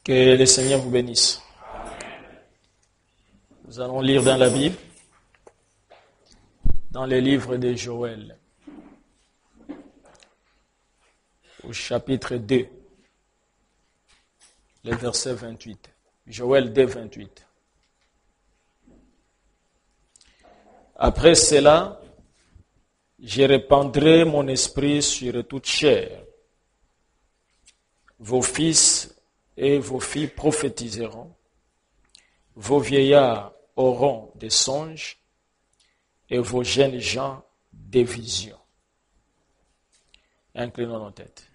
Que le Seigneur vous bénisse. Nous allons lire dans la Bible, dans le livre de Joël, au chapitre 2, le verset 28. Joël 2, 28. Après cela, je répandrai mon esprit sur toute chair. Vos fils et vos filles prophétiseront. Vos vieillards auront des songes et vos jeunes gens des visions. Inclinons nos têtes.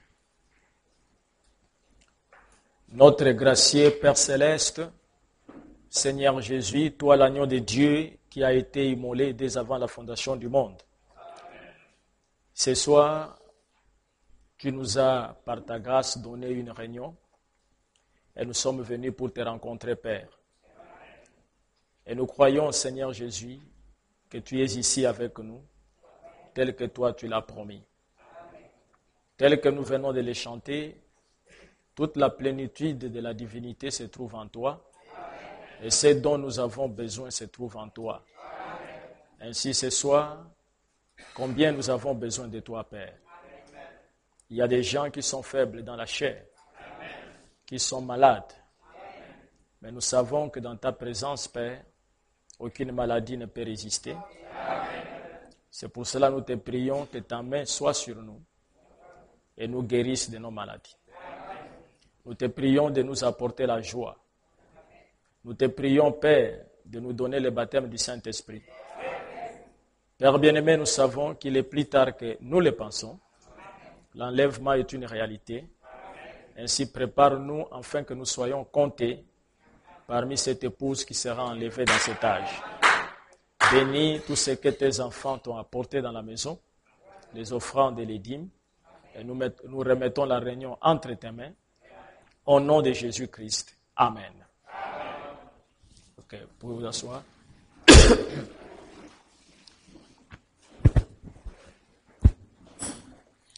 Notre gracieux Père céleste, Seigneur Jésus, toi l'agneau de Dieu qui a été immolé dès avant la fondation du monde. Ce soir, tu nous as, par ta grâce, donné une réunion et nous sommes venus pour te rencontrer, Père. Et nous croyons, Seigneur Jésus, que tu es ici avec nous, tel que toi tu l'as promis. Tel que nous venons de les chanter, toute la plénitude de la divinité se trouve en toi, et ce dont nous avons besoin se trouve en toi. Ainsi ce soir, combien nous avons besoin de toi, Père. Il y a des gens qui sont faibles dans la chair, qui sont malades. Mais nous savons que dans ta présence, Père, aucune maladie ne peut résister. C'est pour cela que nous te prions que ta main soit sur nous et nous guérisse de nos maladies. Nous te prions de nous apporter la joie. Nous te prions, Père, de nous donner le baptême du Saint-Esprit. Père bien-aimé, nous savons qu'il est plus tard que nous le pensons. L'enlèvement est une réalité. Ainsi, prépare-nous afin que nous soyons comptés parmi cette épouse qui sera enlevée dans cet âge. Bénis tout ce que tes enfants t'ont apporté dans la maison, les offrandes et les dîmes, et nous remettons la réunion entre tes mains, au nom de Jésus-Christ. Amen. Ok, vous pouvez vous asseoir.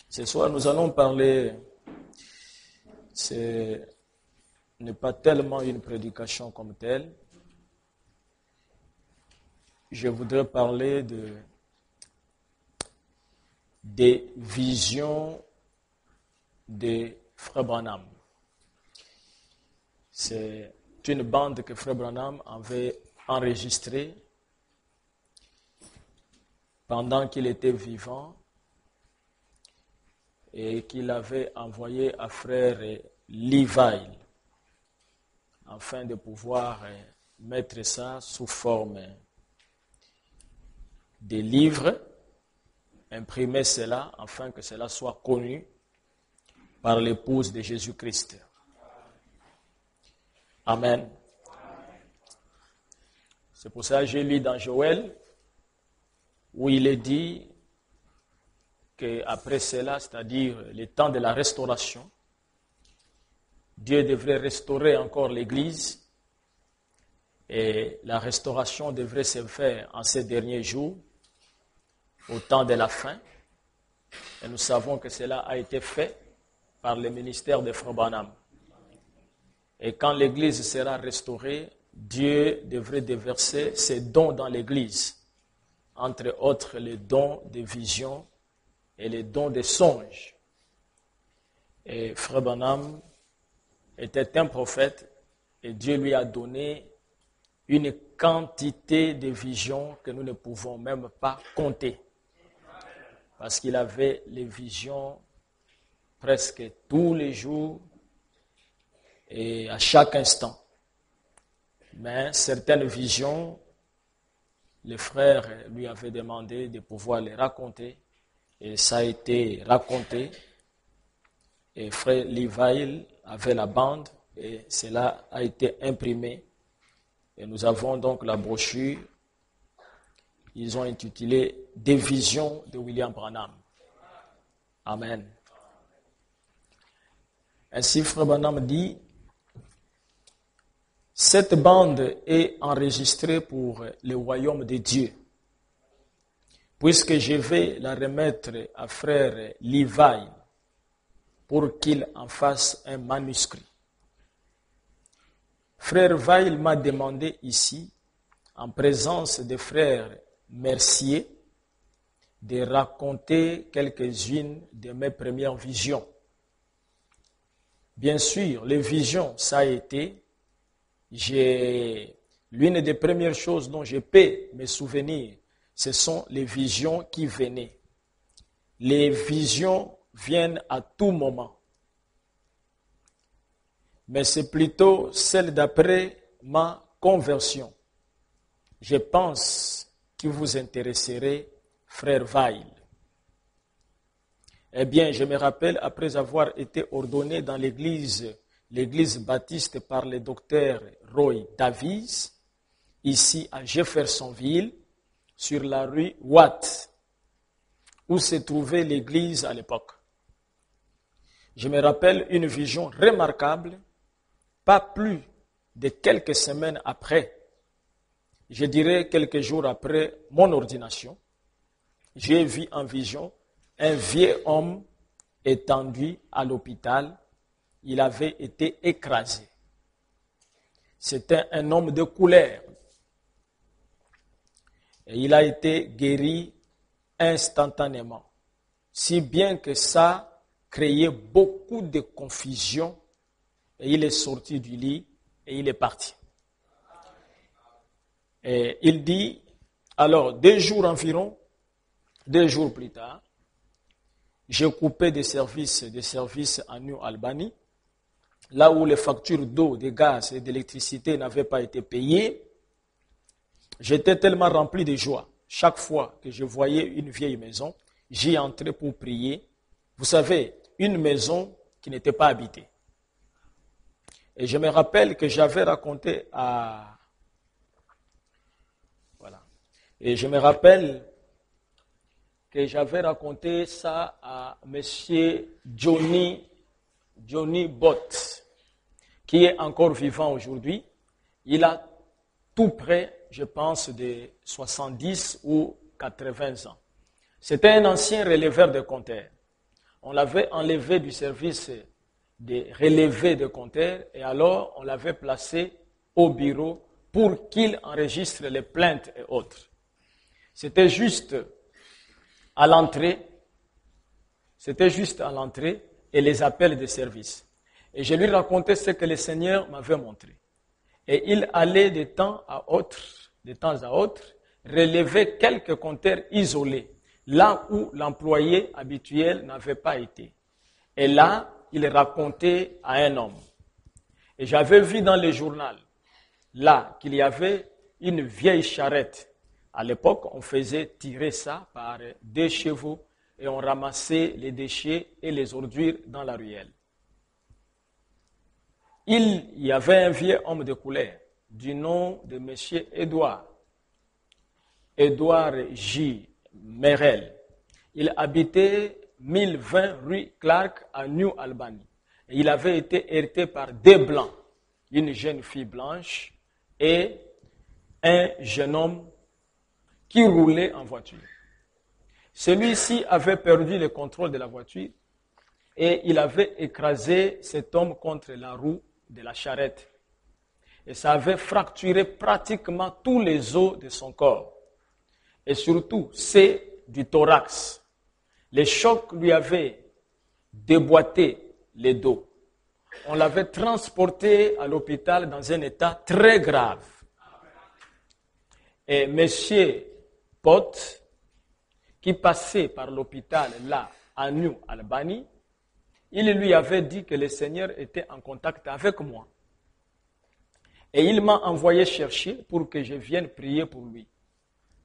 Ce soir, nous allons parler, ce n'est pas tellement une prédication comme telle. Je voudrais parler des visions de Frère Branham. C'est une bande que Frère Branham avait enregistrée pendant qu'il était vivant et qu'il avait envoyé à Frère Levi afin de pouvoir mettre ça sous forme de livres, imprimer cela afin que cela soit connu par l'épouse de Jésus-Christ. Amen. C'est pour ça que j'ai lu dans Joël où il est dit qu'après cela, c'est-à-dire le temps de la restauration, Dieu devrait restaurer encore l'Église et la restauration devrait se faire en ces derniers jours, au temps de la fin. Et nous savons que cela a été fait par le ministère de Frère Branham. Et quand l'Église sera restaurée, Dieu devrait déverser ses dons dans l'Église, entre autres les dons de vision et les dons de songes. Et Frère Branham était un prophète et Dieu lui a donné une quantité de visions que nous ne pouvons même pas compter. Parce qu'il avait les visions presque tous les jours et à chaque instant. Mais certaines visions, les frères lui avaient demandé de pouvoir les raconter et ça a été raconté. Et Frère Levi avait la bande et cela a été imprimé. Et nous avons donc la brochure. Ils ont intitulé « Des visions de William Branham ». Amen. Ainsi, Frère Branham dit, cette bande est enregistrée pour le royaume de Dieu. Puisque je vais la remettre à Frère Levi pour qu'il en fasse un manuscrit. Frère Vail m'a demandé ici, en présence des frères Mercier, de raconter quelques-unes de mes premières visions. Bien sûr, les visions, ça a été, l'une des premières choses dont je peux me souvenir, ce sont les visions qui venaient. Les visions viennent à tout moment. Mais c'est plutôt celle d'après ma conversion. Je pense que vous intéresserez, frère Vail. Eh bien, je me rappelle, après avoir été ordonné dans l'église baptiste par le docteur Roy Davies, ici à Jeffersonville, sur la rue Watt, où se trouvait l'église à l'époque. Je me rappelle une vision remarquable, pas plus de quelques semaines après, je dirais quelques jours après mon ordination, j'ai vu en vision un vieux homme étendu à l'hôpital. Il avait été écrasé. C'était un homme de couleur. Et il a été guéri instantanément. Si bien que ça créait beaucoup de confusion. Et il est sorti du lit et il est parti. Et il dit, alors 2 jours environ, 2 jours plus tard, j'ai coupé des services en New Albany, là où les factures d'eau, de gaz et d'électricité n'avaient pas été payées. J'étais tellement rempli de joie. Chaque fois que je voyais une vieille maison, j'y entrais pour prier. Vous savez, une maison qui n'était pas habitée. Et je me rappelle que j'avais raconté Et je me rappelle que j'avais raconté ça à monsieur Johnny Bott, qui est encore vivant aujourd'hui. Il a tout près, je pense, de 70 ou 80 ans. C'était un ancien releveur de compteurs. On l'avait enlevé du service de relevé de compteurs et alors on l'avait placé au bureau pour qu'il enregistre les plaintes et autres. C'était juste à l'entrée et les appels de service. Et je lui racontais ce que le Seigneur m'avait montré. Et il allait de temps à autre, relever quelques compteurs isolés, là où l'employé habituel n'avait pas été. Et là, il racontait à un homme. Et j'avais vu dans le journal, là, qu'il y avait une vieille charrette. À l'époque, on faisait tirer ça par 2 chevaux et on ramassait les déchets et les ordures dans la ruelle. Il y avait un vieux homme de couleur du nom de M. Édouard J. Merel. Il habitait 1020 rue Clark à New Albany. Et il avait été hérité par 2 blancs, une jeune fille blanche et un jeune homme qui roulait en voiture. Celui-ci avait perdu le contrôle de la voiture et il avait écrasé cet homme contre la roue de la charrette. Et ça avait fracturé pratiquement tous les os de son corps. Et surtout, ceux du thorax. Les chocs lui avaient déboîté les dos. On l'avait transporté à l'hôpital dans un état très grave. Et M. Pott, qui passait par l'hôpital là, à New Albany, il lui avait dit que le Seigneur était en contact avec moi. Et il m'a envoyé chercher pour que je vienne prier pour lui.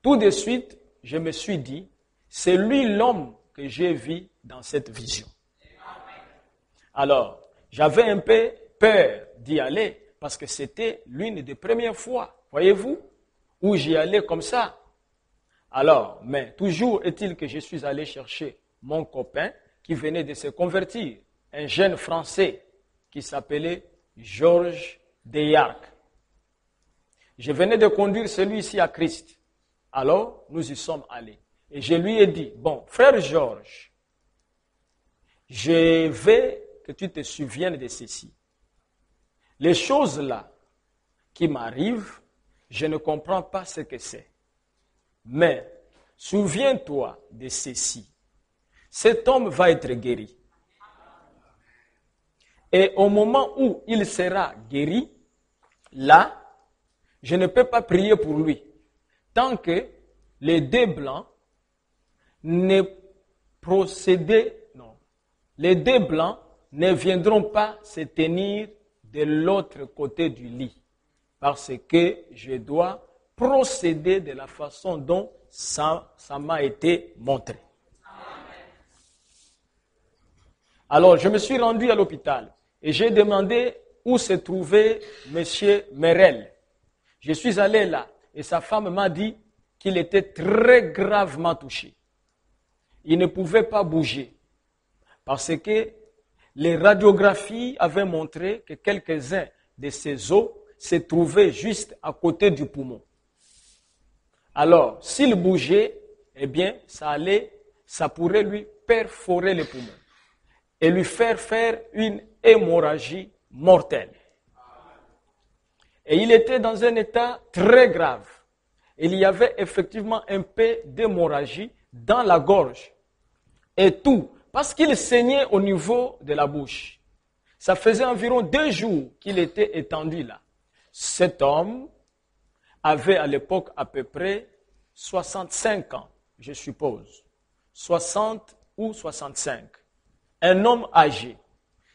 Tout de suite, je me suis dit, c'est lui l'homme que j'ai vu dans cette vision. Alors, j'avais un peu peur d'y aller parce que c'était l'une des premières fois, voyez-vous, où j'y allais comme ça. Alors, mais toujours est-il que je suis allé chercher mon copain qui venait de se convertir, un jeune Français qui s'appelait Georges Deyark. Je venais de conduire celui-ci à Christ. Alors, nous y sommes allés. Et je lui ai dit, bon, frère Georges, je veux que tu te souviennes de ceci. Les choses là qui m'arrive, je ne comprends pas ce que c'est. Mais souviens-toi de ceci. Cet homme va être guéri. Et au moment où il sera guéri, là, je ne peux pas prier pour lui. Tant que les deux blancs ne les deux blancs ne viendront pas se tenir de l'autre côté du lit. Parce que je dois procéder de la façon dont ça m'a été montré. Alors, je me suis rendu à l'hôpital et j'ai demandé où se trouvait M. Merel. Je suis allé là et sa femme m'a dit qu'il était très gravement touché. Il ne pouvait pas bouger parce que les radiographies avaient montré que quelques-uns de ses os se trouvaient juste à côté du poumon. Alors, s'il bougeait, eh bien, ça pourrait lui perforer les poumons et lui faire une hémorragie mortelle. Et il était dans un état très grave. Il y avait effectivement un peu d'hémorragie dans la gorge. Et tout, parce qu'il saignait au niveau de la bouche. Ça faisait environ 2 jours qu'il était étendu là. Cet homme avait à l'époque à peu près 65 ans, je suppose. 60 ou 65. Un homme âgé.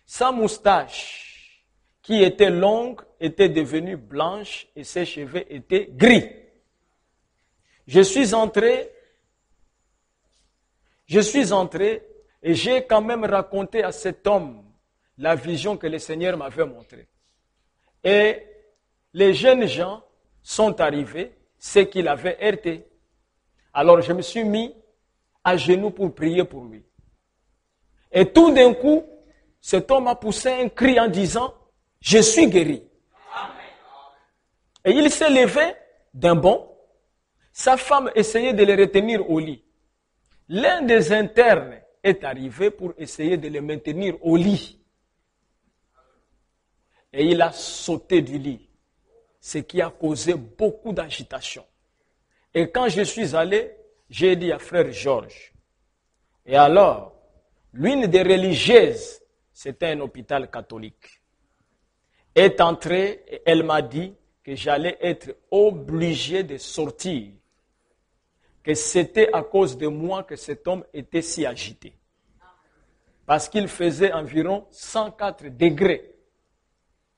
Sa moustache, qui était longue, était devenue blanche et ses cheveux étaient gris. Je suis entré et j'ai quand même raconté à cet homme la vision que le Seigneur m'avait montrée. Et les jeunes gens sont arrivés, ceux qui l'avaient heurté. Alors je me suis mis à genoux pour prier pour lui. Et tout d'un coup, cet homme a poussé un cri en disant « Je suis guéri ». Et il s'est levé d'un bond. Sa femme essayait de le retenir au lit. L'un des internes est arrivé pour essayer de le maintenir au lit. Et il a sauté du lit, ce qui a causé beaucoup d'agitation. Et quand je suis allé, j'ai dit à frère Georges, et alors, l'une des religieuses, c'était un hôpital catholique, est entrée et elle m'a dit que j'allais être obligé de sortir, que c'était à cause de moi que cet homme était si agité. Parce qu'il faisait environ 104 degrés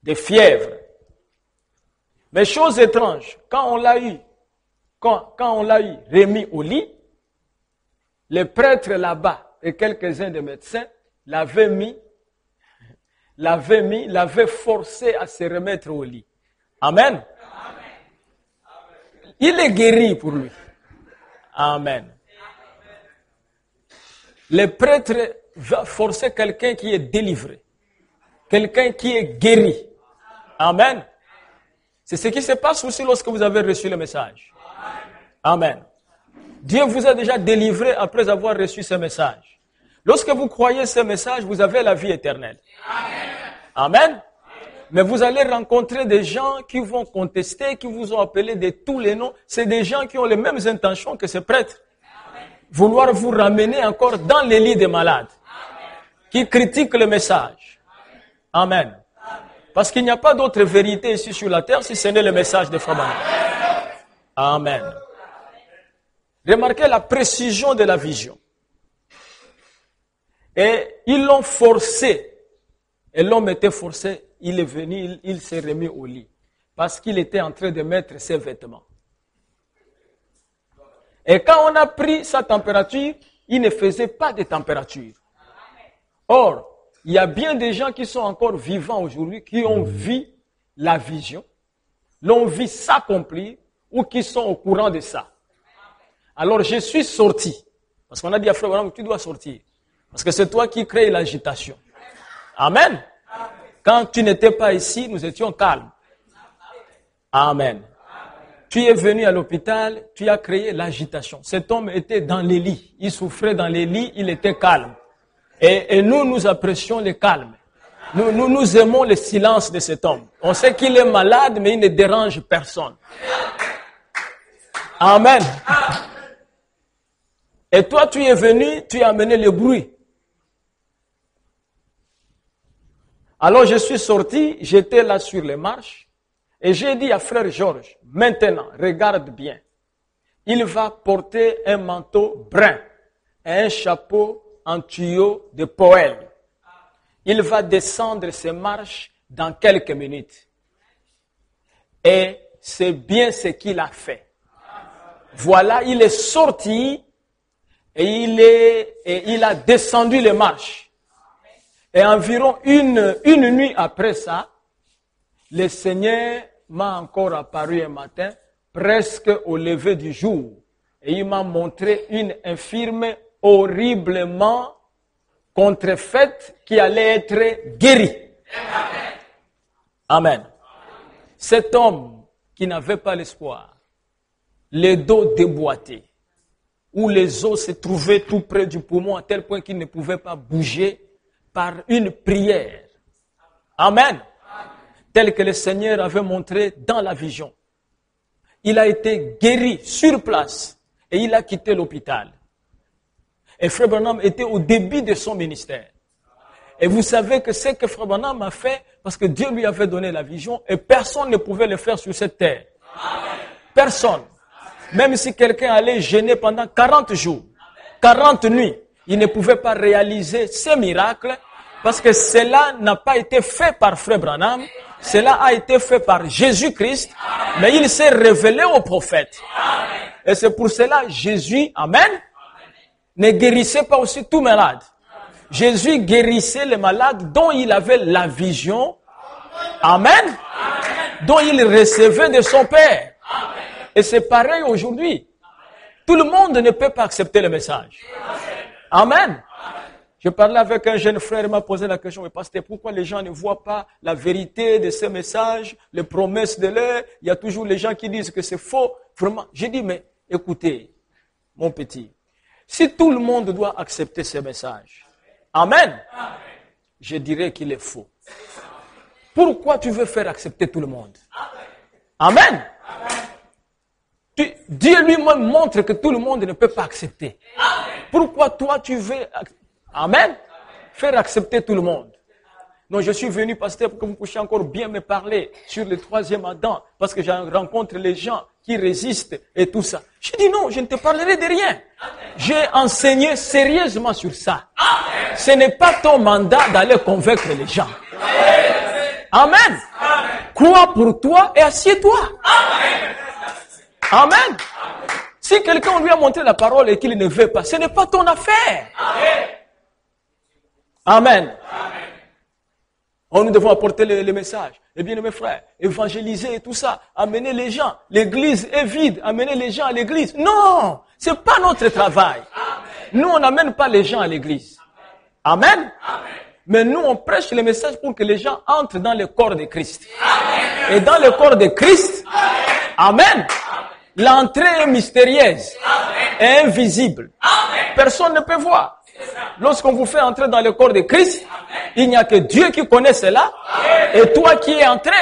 de fièvre. Mais chose étrange, quand on l'a eu remis au lit, les prêtres là-bas et quelques-uns des médecins l'avaient forcé à se remettre au lit. Amen. Il est guéri pour lui. Amen. Les prêtres vont forcer quelqu'un qui est délivré. Quelqu'un qui est guéri. Amen. C'est ce qui se passe aussi lorsque vous avez reçu le message. Amen. Dieu vous a déjà délivré après avoir reçu ce message. Lorsque vous croyez ce message, vous avez la vie éternelle. Amen. Mais vous allez rencontrer des gens qui vont contester, qui vous ont appelé de tous les noms. C'est des gens qui ont les mêmes intentions que ces prêtres. Vouloir vous ramener encore dans les lits des malades. Qui critiquent le message. Amen. Parce qu'il n'y a pas d'autre vérité ici sur la terre si ce n'est le message de Frère Branham. Amen. Remarquez la précision de la vision. Et ils l'ont forcé. Et l'homme était forcé. Il est venu, il s'est remis au lit. Parce qu'il était en train de mettre ses vêtements. Et quand on a pris sa température, il ne faisait pas de température. Or, il y a bien des gens qui sont encore vivants aujourd'hui, qui ont vu la vision, l'ont vu s'accomplir, ou qui sont au courant de ça. Alors, je suis sorti. Parce qu'on a dit à Frère Branham, tu dois sortir. Parce que c'est toi qui crée l'agitation. Amen. Quand tu n'étais pas ici, nous étions calmes. Amen. Tu es venu à l'hôpital, tu as créé l'agitation. Cet homme était dans les lits. Il souffrait dans les lits, il était calme. Et nous apprécions le calme. Nous aimons le silence de cet homme. On sait qu'il est malade, mais il ne dérange personne. Amen. Et toi, tu es venu, tu as amené le bruit. Alors je suis sorti, j'étais là sur les marches, et j'ai dit à frère Georges, maintenant, regarde bien. Il va porter un manteau brun et un chapeau en tuyau de poêle. Il va descendre ses marches dans quelques minutes. Et c'est bien ce qu'il a fait. Voilà, il est sorti et il a descendu les marches. Et environ une nuit après ça, le Seigneur m'a encore apparu un matin, presque au lever du jour. Et il m'a montré une infirme horriblement contrefaite qui allait être guérie. Amen. Cet homme qui n'avait pas l'espoir, les dos déboîtés, où les os se trouvaient tout près du poumon à tel point qu'il ne pouvait pas bouger par une prière. Amen. Tel que le Seigneur avait montré dans la vision. Il a été guéri sur place et il a quitté l'hôpital. Et Frère Branham était au début de son ministère. Et vous savez que ce que Frère Branham a fait, parce que Dieu lui avait donné la vision, et personne ne pouvait le faire sur cette terre. Personne. Même si quelqu'un allait jeûner pendant 40 jours, 40 nuits, il ne pouvait pas réaliser ce miracle, parce que cela n'a pas été fait par Frère Branham, cela a été fait par Jésus-Christ, mais il s'est révélé au prophète. Et c'est pour cela Jésus, Amen, ne guérissait pas aussi tout malade. Jésus guérissait les malades dont il avait la vision, Amen, dont il recevait de son Père. Et c'est pareil aujourd'hui. Tout le monde ne peut pas accepter le message. Amen. Je parlais avec un jeune frère, il m'a posé la question, mais pasteur, pourquoi les gens ne voient pas la vérité de ce message, les promesses de l'air? Il y a toujours les gens qui disent que c'est faux. Vraiment, j'ai dit, mais écoutez, mon petit, si tout le monde doit accepter ce message, Amen, je dirais qu'il est faux. Pourquoi tu veux faire accepter tout le monde? Amen. Dieu lui-même montre que tout le monde ne peut pas accepter. Pourquoi toi tu veux, Amen, faire accepter tout le monde? Non, je suis venu, pasteur, pour que vous puissiez encore bien me parler sur le troisième Adam, parce que je rencontre les gens qui résistent et tout ça. Je dis non, je ne te parlerai de rien. J'ai enseigné sérieusement sur ça. Ce n'est pas ton mandat d'aller convaincre les gens. Amen. Crois pour toi et assieds-toi. Amen. Si quelqu'un lui a montré la parole et qu'il ne veut pas, ce n'est pas ton affaire. Amen. Nous devons apporter le message. Eh bien, mes frères, évangéliser et tout ça, amener les gens. L'église est vide, amener les gens à l'église. Non, c'est pas notre travail. Nous, on n'amène pas les gens à l'église. Amen. Mais nous, on prêche le message pour que les gens entrent dans le corps de Christ. Et dans le corps de Christ, Amen, l'entrée est mystérieuse et invisible. Personne ne peut voir. Lorsqu'on vous fait entrer dans le corps de Christ, il n'y a que Dieu qui connaît cela et toi qui es entré.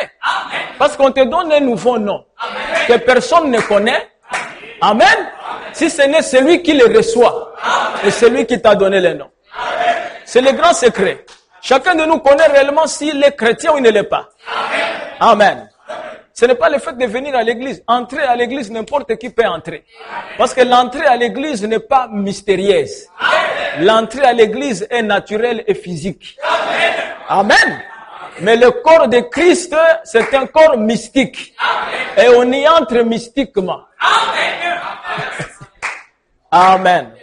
Parce qu'on te donne un nouveau nom que personne ne connaît. Amen. Si ce n'est celui qui le reçoit et celui qui t'a donné le nom. C'est le grand secret. Chacun de nous connaît réellement s'il est chrétien ou il ne l'est pas. Amen. Ce n'est pas le fait de venir à l'église. Entrer à l'église, n'importe qui peut entrer. Parce que l'entrée à l'église n'est pas mystérieuse. L'entrée à l'église est naturelle et physique. Amen. Mais le corps de Christ, c'est un corps mystique. Et on y entre mystiquement. Amen.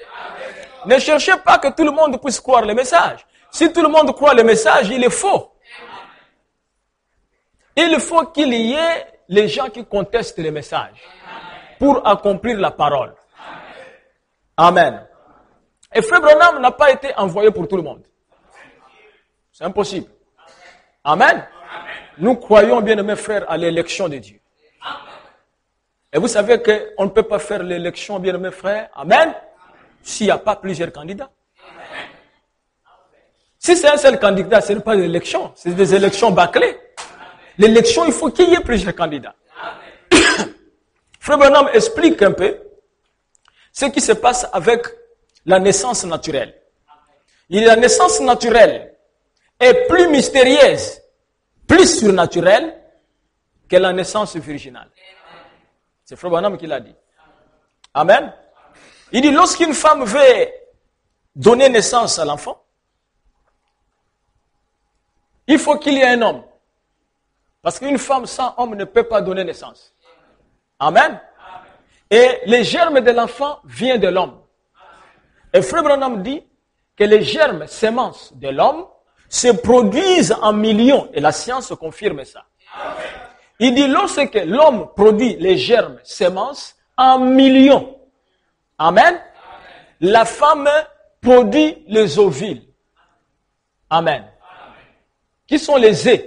Ne cherchez pas que tout le monde puisse croire le message. Si tout le monde croit le message, il est faux. Il faut qu'il y ait les gens qui contestent le message pour accomplir la parole. Amen. Et Frère Branham n'a pas été envoyé pour tout le monde. C'est impossible. Amen. Nous croyons, bien aimés frères, à l'élection de Dieu. Et vous savez qu'on ne peut pas faire l'élection, bien aimés frères, Amen, s'il n'y a pas plusieurs candidats. Si c'est un seul candidat, ce n'est pas l'élection, c'est des élections bâclées. L'élection, il faut qu'il y ait plusieurs candidats. Frère Branham explique un peu ce qui se passe avec la naissance naturelle. La naissance naturelle est plus mystérieuse, plus surnaturelle que la naissance virginale. C'est Frère Branham qui l'a dit. Amen. Il dit, lorsqu'une femme veut donner naissance à l'enfant, il faut qu'il y ait un homme. Parce qu'une femme sans homme ne peut pas donner naissance. Amen. Et les germes de l'enfant viennent de l'homme. Et Frère Branham dit que les germes, semences de l'homme, se produisent en millions. Et la science confirme ça. Il dit, lorsque l'homme produit les germes, semences, en millions. Amen. La femme produit les ovules. Amen. Qui sont les œufs.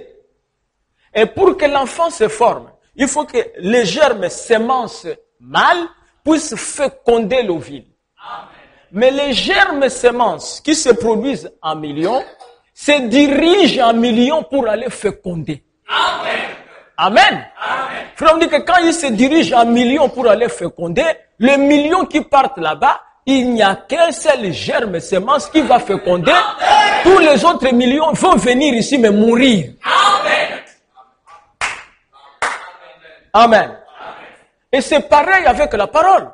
Et pour que l'enfant se forme, il faut que les germes semences mâles puissent féconder l'ovule. Mais les germes semences qui se produisent en millions se dirigent en millions pour aller féconder. Amen. Frère, on dit que quand ils se dirigent en millions pour aller féconder, les millions qui partent là-bas, il n'y a qu'un seul germe semence qui va féconder. Tous les autres millions vont venir ici mais mourir. Amen. Et c'est pareil avec la parole.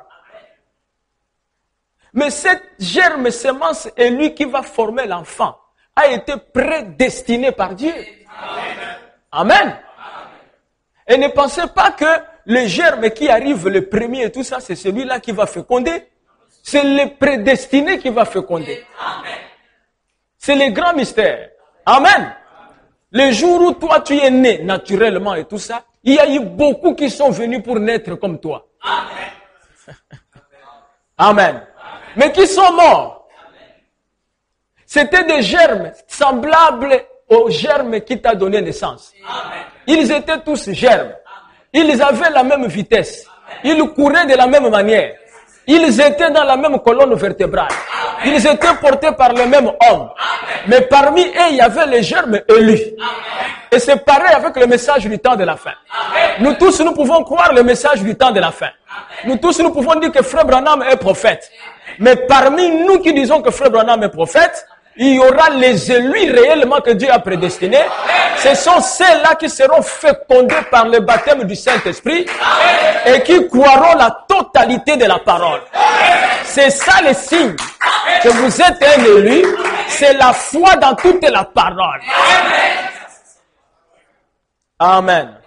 Mais cette germe semence est lui qui va former l'enfant, a été prédestiné par Dieu. Amen. Et ne pensez pas que le germe qui arrive le premier et tout ça, c'est celui-là qui va féconder. C'est le prédestiné qui va féconder. C'est le grand mystère. Amen. Le jour où toi tu es né naturellement et tout ça, il y a eu beaucoup qui sont venus pour naître comme toi. Amen. Mais qui sont morts. C'était des germes semblables aux germes qui t'a donné naissance. Ils étaient tous germes. Ils avaient la même vitesse. Ils couraient de la même manière. Ils étaient dans la même colonne vertébrale. Ils étaient portés par le même homme. Mais parmi eux, il y avait les germes élus. Et c'est pareil avec le message du temps de la fin. Nous tous, nous pouvons croire le message du temps de la fin. Nous tous, nous pouvons dire que Frère Branham est prophète. Mais parmi nous qui disons que Frère Branham est prophète, il y aura les élus réellement que Dieu a prédestinés. Ce sont ceux-là qui seront fécondés par le baptême du Saint-Esprit et qui croiront la totalité de la parole. C'est ça le signe que vous êtes un élu. C'est la foi dans toute la parole. Amen.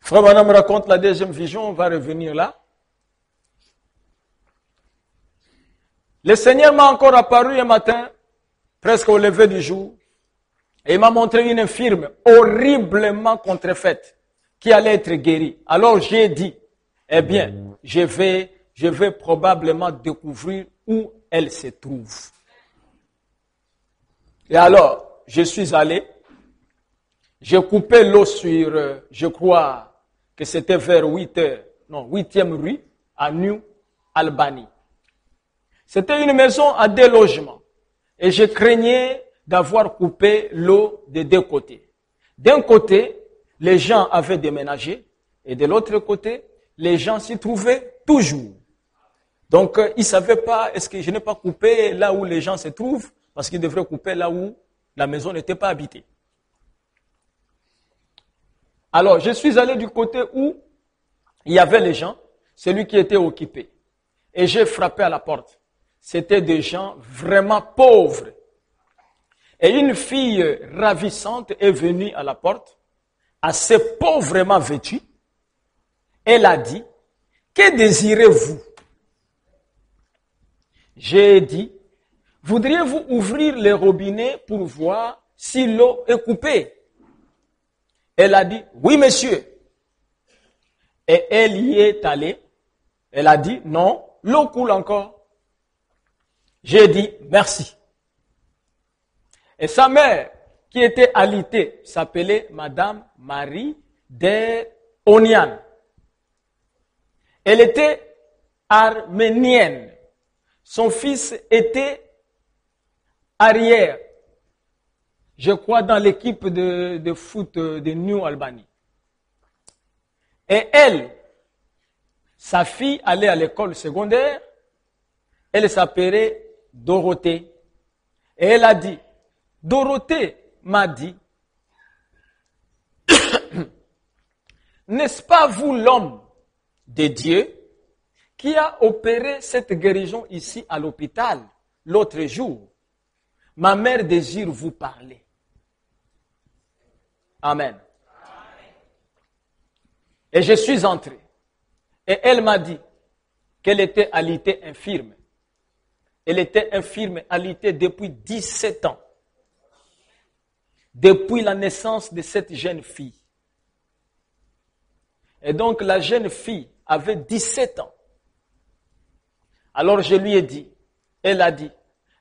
Frère Branham raconte la deuxième vision, on va revenir là. Le Seigneur m'a encore apparu un matin, presque au lever du jour, et il m'a montré une infirme horriblement contrefaite qui allait être guérie. Alors j'ai dit, eh bien, je vais probablement découvrir où elle se trouve. Et alors, je suis allé, j'ai coupé l'eau sur, je crois que c'était vers 8e rue, à New Albany. C'était une maison à 2 logements. Et je craignais d'avoir coupé l'eau des 2 côtés. D'un côté, les gens avaient déménagé. Et de l'autre côté, les gens s'y trouvaient toujours. Donc, ils ne savaient pas, est-ce que je n'ai pas coupé là où les gens se trouvent? Parce qu'ils devraient couper là où la maison n'était pas habitée. Alors, je suis allé du côté où il y avait les gens, celui qui était occupé. Et j'ai frappé à la porte. C'était des gens vraiment pauvres. Et une fille ravissante est venue à la porte, assez pauvrement vêtue. Elle a dit, que désirez-vous? J'ai dit, voudriez-vous ouvrir les robinets pour voir si l'eau est coupée? Elle a dit, oui monsieur. Et elle y est allée. Elle a dit, non, l'eau coule encore. J'ai dit, merci. Et sa mère, qui était alitée, s'appelait Madame Marie d'Onian. Elle était arménienne. Son fils était arrière, je crois, dans l'équipe de foot de New Albany. Et elle, sa fille allait à l'école secondaire, elle s'appelait Dorothée. Et elle a dit, Dorothée m'a dit, n'est-ce pas vous l'homme de Dieu qui a opéré cette guérison ici à l'hôpital l'autre jour? Ma mère désire vous parler. Amen. Et je suis entré. Et elle m'a dit qu'elle était alitée infirme. Elle était infirme, alitée depuis 17 ans. Depuis la naissance de cette jeune fille. Et donc la jeune fille avait 17 ans. Alors je lui ai dit, elle a dit,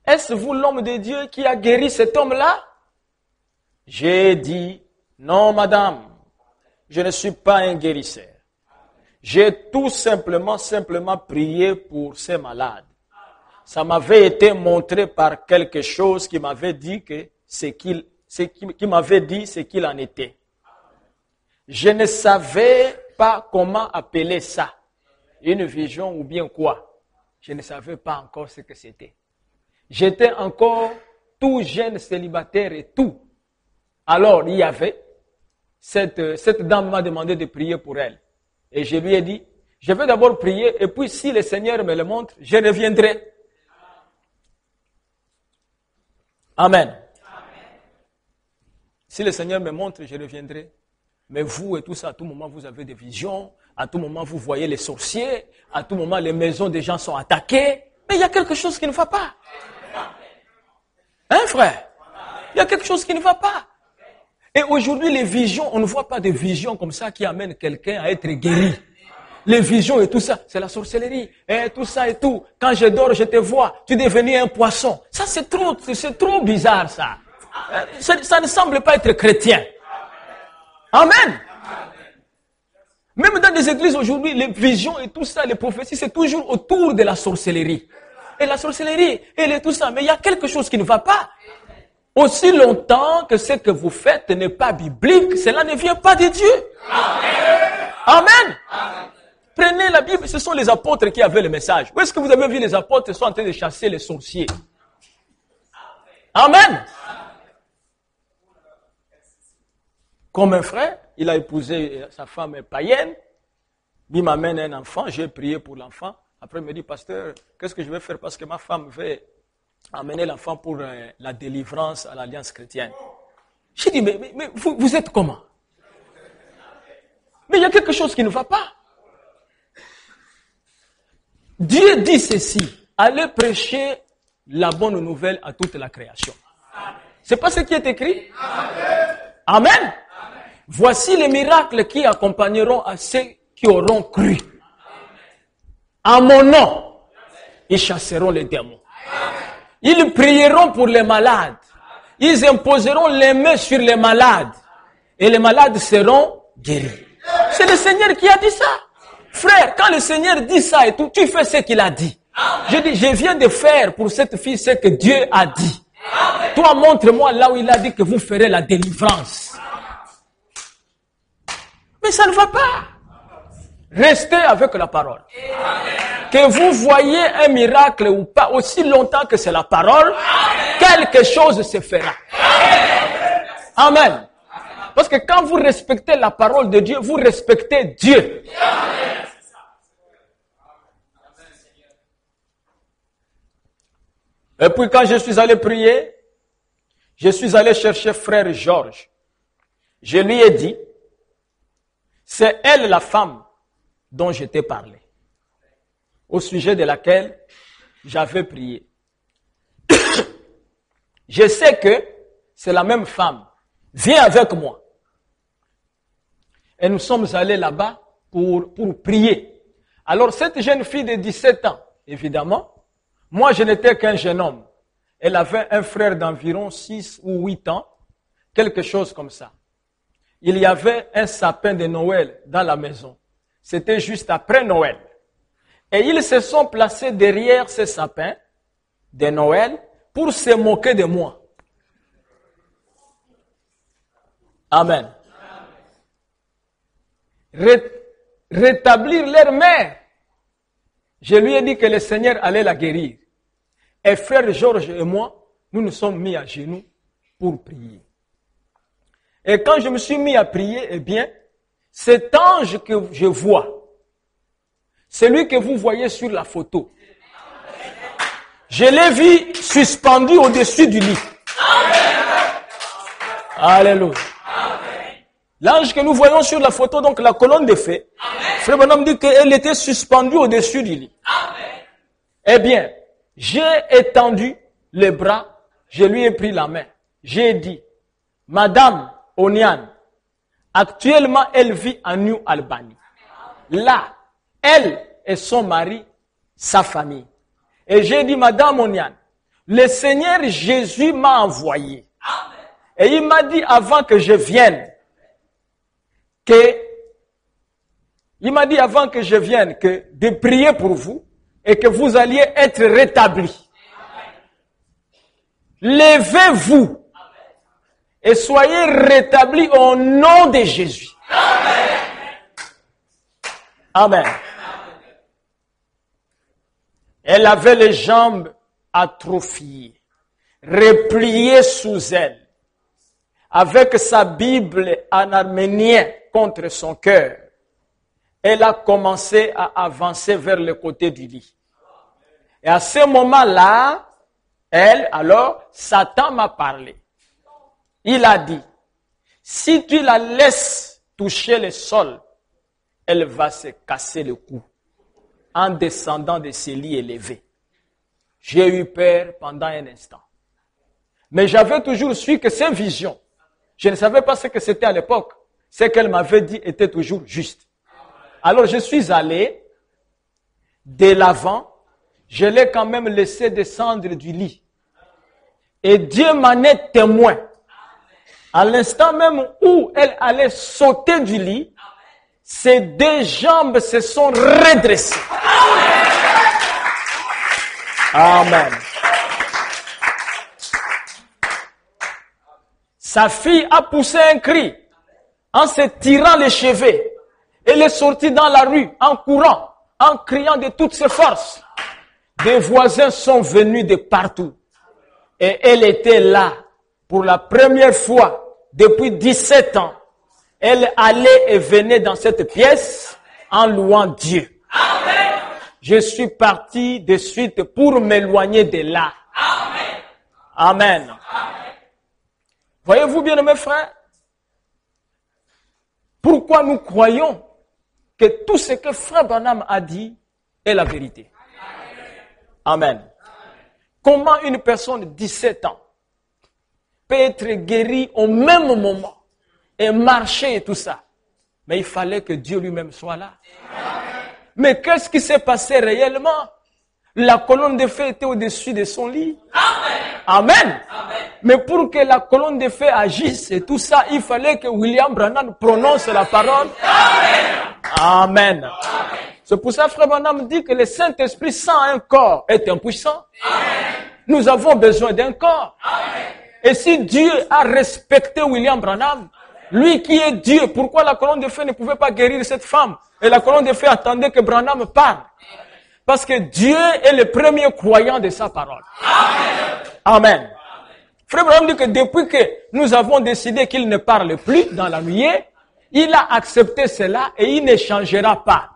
est-ce vous l'homme de Dieu qui a guéri cet homme-là? J'ai dit, non madame, je ne suis pas un guérisseur. J'ai tout simplement prié pour ces malades. Ça m'avait été montré par quelque chose qui m'avait dit que qui m'avait dit ce qu'il en était. Je ne savais pas comment appeler ça. Une vision ou bien quoi. Je ne savais pas encore ce que c'était. J'étais encore tout jeune célibataire et tout. Alors, il y avait, cette dame m'a demandé de prier pour elle. Et je lui ai dit, je vais d'abord prier et puis si le Seigneur me le montre, je reviendrai. Amen. Si le Seigneur me montre, je reviendrai. Mais vous et tout ça, à tout moment, vous avez des visions. À tout moment, vous voyez les sorciers. À tout moment, les maisons des gens sont attaquées. Mais il y a quelque chose qui ne va pas. Hein, frère? Il y a quelque chose qui ne va pas. Et aujourd'hui, les visions, on ne voit pas de visions comme ça qui amènent quelqu'un à être guéri. Les visions et tout ça, c'est la sorcellerie. Et tout ça et tout. Quand je dors, je te vois. Tu es devenu un poisson. Ça, c'est trop bizarre, ça. Ça ne semble pas être chrétien. Amen. Même dans les églises aujourd'hui, les visions et tout ça, les prophéties, c'est toujours autour de la sorcellerie. Et la sorcellerie, et tout ça. Mais il y a quelque chose qui ne va pas. Aussi longtemps que ce que vous faites n'est pas biblique, cela ne vient pas de Dieu. Amen. Prenez la Bible, ce sont les apôtres qui avaient le message. Où est-ce que vous avez vu les apôtres sont en train de chasser les sorciers? Amen. Comme un frère, il a épousé sa femme païenne. Il m'amène un enfant, j'ai prié pour l'enfant. Après, il me dit, pasteur, qu'est-ce que je vais faire parce que ma femme veut amener l'enfant pour la délivrance à l'Alliance chrétienne. J'ai dit, mais vous êtes comment? Mais il y a quelque chose qui ne va pas. Dieu dit ceci, allez prêcher la bonne nouvelle à toute la création. C'est pas ce qui est écrit? Amen. Voici les miracles qui accompagneront à ceux qui auront cru. À mon nom, ils chasseront les démons. Ils prieront pour les malades. Ils imposeront les mains sur les malades. Et les malades seront guéris. C'est le Seigneur qui a dit ça. Frère, quand le Seigneur dit ça et tout, tu fais ce qu'il a dit. Je dis, je viens de faire pour cette fille ce que Dieu a dit. Toi, montre-moi là où il a dit que vous ferez la délivrance. Mais ça ne va pas. Restez avec la parole. Que vous voyez un miracle ou pas, aussi longtemps que c'est la parole, quelque chose se fera. Amen. Parce que quand vous respectez la parole de Dieu, vous respectez Dieu. Et puis quand je suis allé prier, je suis allé chercher frère Georges. Je lui ai dit, c'est elle la femme dont je t'ai parlé, au sujet de laquelle j'avais prié. Je sais que c'est la même femme. Viens avec moi. Et nous sommes allés là-bas pour prier. Alors cette jeune fille de 17 ans, évidemment, moi je n'étais qu'un jeune homme. Elle avait un frère d'environ 6 ou 8 ans, quelque chose comme ça. Il y avait un sapin de Noël dans la maison. C'était juste après Noël. Et ils se sont placés derrière ce sapin de Noël pour se moquer de moi. Amen. Rétablir leur mère. Je lui ai dit que le Seigneur allait la guérir. Et frère Georges et moi, nous nous sommes mis à genoux pour prier. Et quand je me suis mis à prier, eh bien, cet ange que je vois, celui que vous voyez sur la photo, je l'ai vu suspendu au-dessus du lit. Alléluia. L'ange que nous voyons sur la photo, donc la colonne de feu, Frère Branham dit qu'elle était suspendue au-dessus du lit. Eh bien, j'ai étendu les bras, je lui ai pris la main. J'ai dit, Madame Oniane, actuellement elle vit en New Albany. Là, elle et son mari, sa famille. Et j'ai dit, Madame Oniane, le Seigneur Jésus m'a envoyé. Et il m'a dit avant que je vienne, de prier pour vous et que vous alliez être rétablis. Levez-vous et soyez rétablis au nom de Jésus. Amen. Elle avait les jambes atrophiées, repliées sous elle, avec sa Bible en arménien contre son cœur. Elle a commencé à avancer vers le côté du lit. Et à ce moment-là, Satan m'a parlé. Il a dit, si tu la laisses toucher le sol, elle va se casser le cou en descendant de ses lits élevés. J'ai eu peur pendant un instant. Mais j'avais toujours su que c'est une vision. Je ne savais pas ce que c'était à l'époque. Ce qu'elle m'avait dit était toujours juste. Alors je suis allé de l'avant, je l'ai quand même laissé descendre du lit. Et Dieu m'en est témoin. À l'instant même où elle allait sauter du lit, ses deux jambes se sont redressées. Amen. Sa fille a poussé un cri en se tirant les cheveux. Elle est sortie dans la rue en courant, en criant de toutes ses forces. Des voisins sont venus de partout. Et elle était là pour la première fois depuis 17 ans. Elle allait et venait dans cette pièce en louant Dieu. Amen. Je suis parti de suite pour m'éloigner de là. Amen. Amen. Amen. Voyez-vous bien, mes frères, pourquoi nous croyons que tout ce que Frère Branham a dit est la vérité. Amen. Comment une personne de 17 ans peut être guérie au même moment et marcher et tout ça? Mais il fallait que Dieu lui-même soit là. Mais qu'est-ce qui s'est passé réellement? La colonne de feu était au-dessus de son lit. Amen. Mais pour que la colonne de feu agisse et tout ça, il fallait que William Branham prononce la parole. Amen. C'est pour ça que Frère Branham dit que le Saint-Esprit sans un corps est impuissant. Nous avons besoin d'un corps. Et si Dieu a respecté William Branham, lui qui est Dieu, pourquoi la colonne de feu ne pouvait pas guérir cette femme? Et la colonne de feu attendait que Branham parle. Parce que Dieu est le premier croyant de sa parole. Amen. Frère Branham dit que depuis que nous avons décidé qu'il ne parle plus dans la nuit, il a accepté cela et il ne changera pas.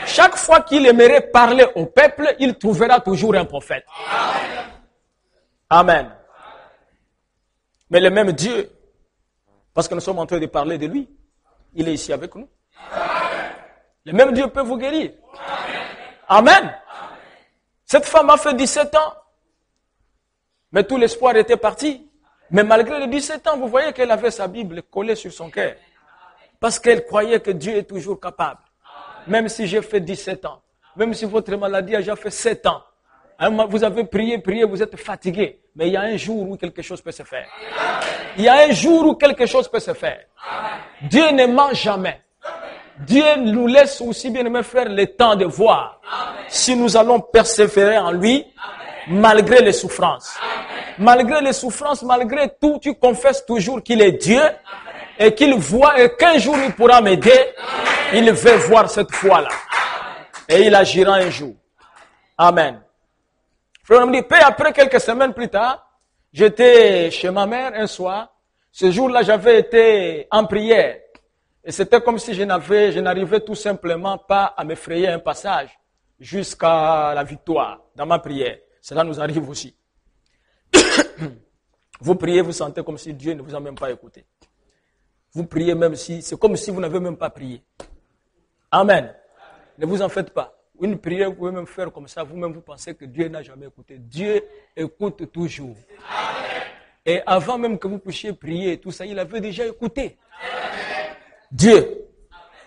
Chaque fois qu'il aimerait parler au peuple, il trouvera toujours un prophète. Amen. Mais le même Dieu, parce que nous sommes en train de parler de lui, il est ici avec nous. Le même Dieu peut vous guérir. Amen. Cette femme a fait 17 ans. Mais tout l'espoir était parti. Mais malgré les 17 ans, vous voyez qu'elle avait sa Bible collée sur son cœur. Parce qu'elle croyait que Dieu est toujours capable. Même si j'ai fait 17 ans. Même si votre maladie a déjà fait 7 ans. Vous avez prié, vous êtes fatigué. Mais il y a un jour où quelque chose peut se faire. Il y a un jour où quelque chose peut se faire. Dieu ne ment jamais. Dieu nous laisse aussi, bien mes frères, le temps de voir si nous allons persévérer en lui malgré les souffrances. Malgré les souffrances, malgré tout, tu confesses toujours qu'il est Dieu et qu'il voit et qu'un jour il pourra m'aider. Il veut voir cette foi-là. Et il agira un jour. Amen. Frère me dit, puis après quelques semaines plus tard, j'étais chez ma mère un soir. Ce jour-là, j'avais été en prière. Et c'était comme si je n'arrivais tout simplement pas à me frayer un passage jusqu'à la victoire dans ma prière. Cela nous arrive aussi. Vous priez, vous sentez comme si Dieu ne vous a même pas écouté. Vous priez même si, c'est comme si vous n'avez même pas prié. Amen. Ne vous en faites pas. Une prière, vous pouvez même faire comme ça, vous-même vous pensez que Dieu n'a jamais écouté. Dieu écoute toujours. Amen. Et avant même que vous puissiez prier, tout ça, il avait déjà écouté. Amen. Dieu,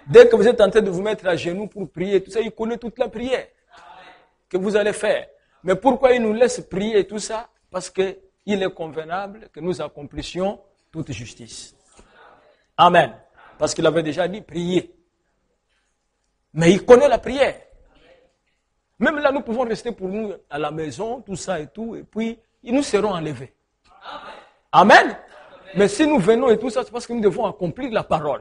dès que vous êtes en train de vous mettre à genoux pour prier, tout ça, il connaît toute la prière que vous allez faire. Mais pourquoi il nous laisse prier tout ça? Parce qu'il est convenable que nous accomplissions toute justice. Amen. Parce qu'il avait déjà dit prier. Mais il connaît la prière. Même là, nous pouvons rester pour nous à la maison, tout ça et tout, et puis nous serons enlevés. Amen. Mais si nous venons et tout ça, c'est parce que nous devons accomplir la parole.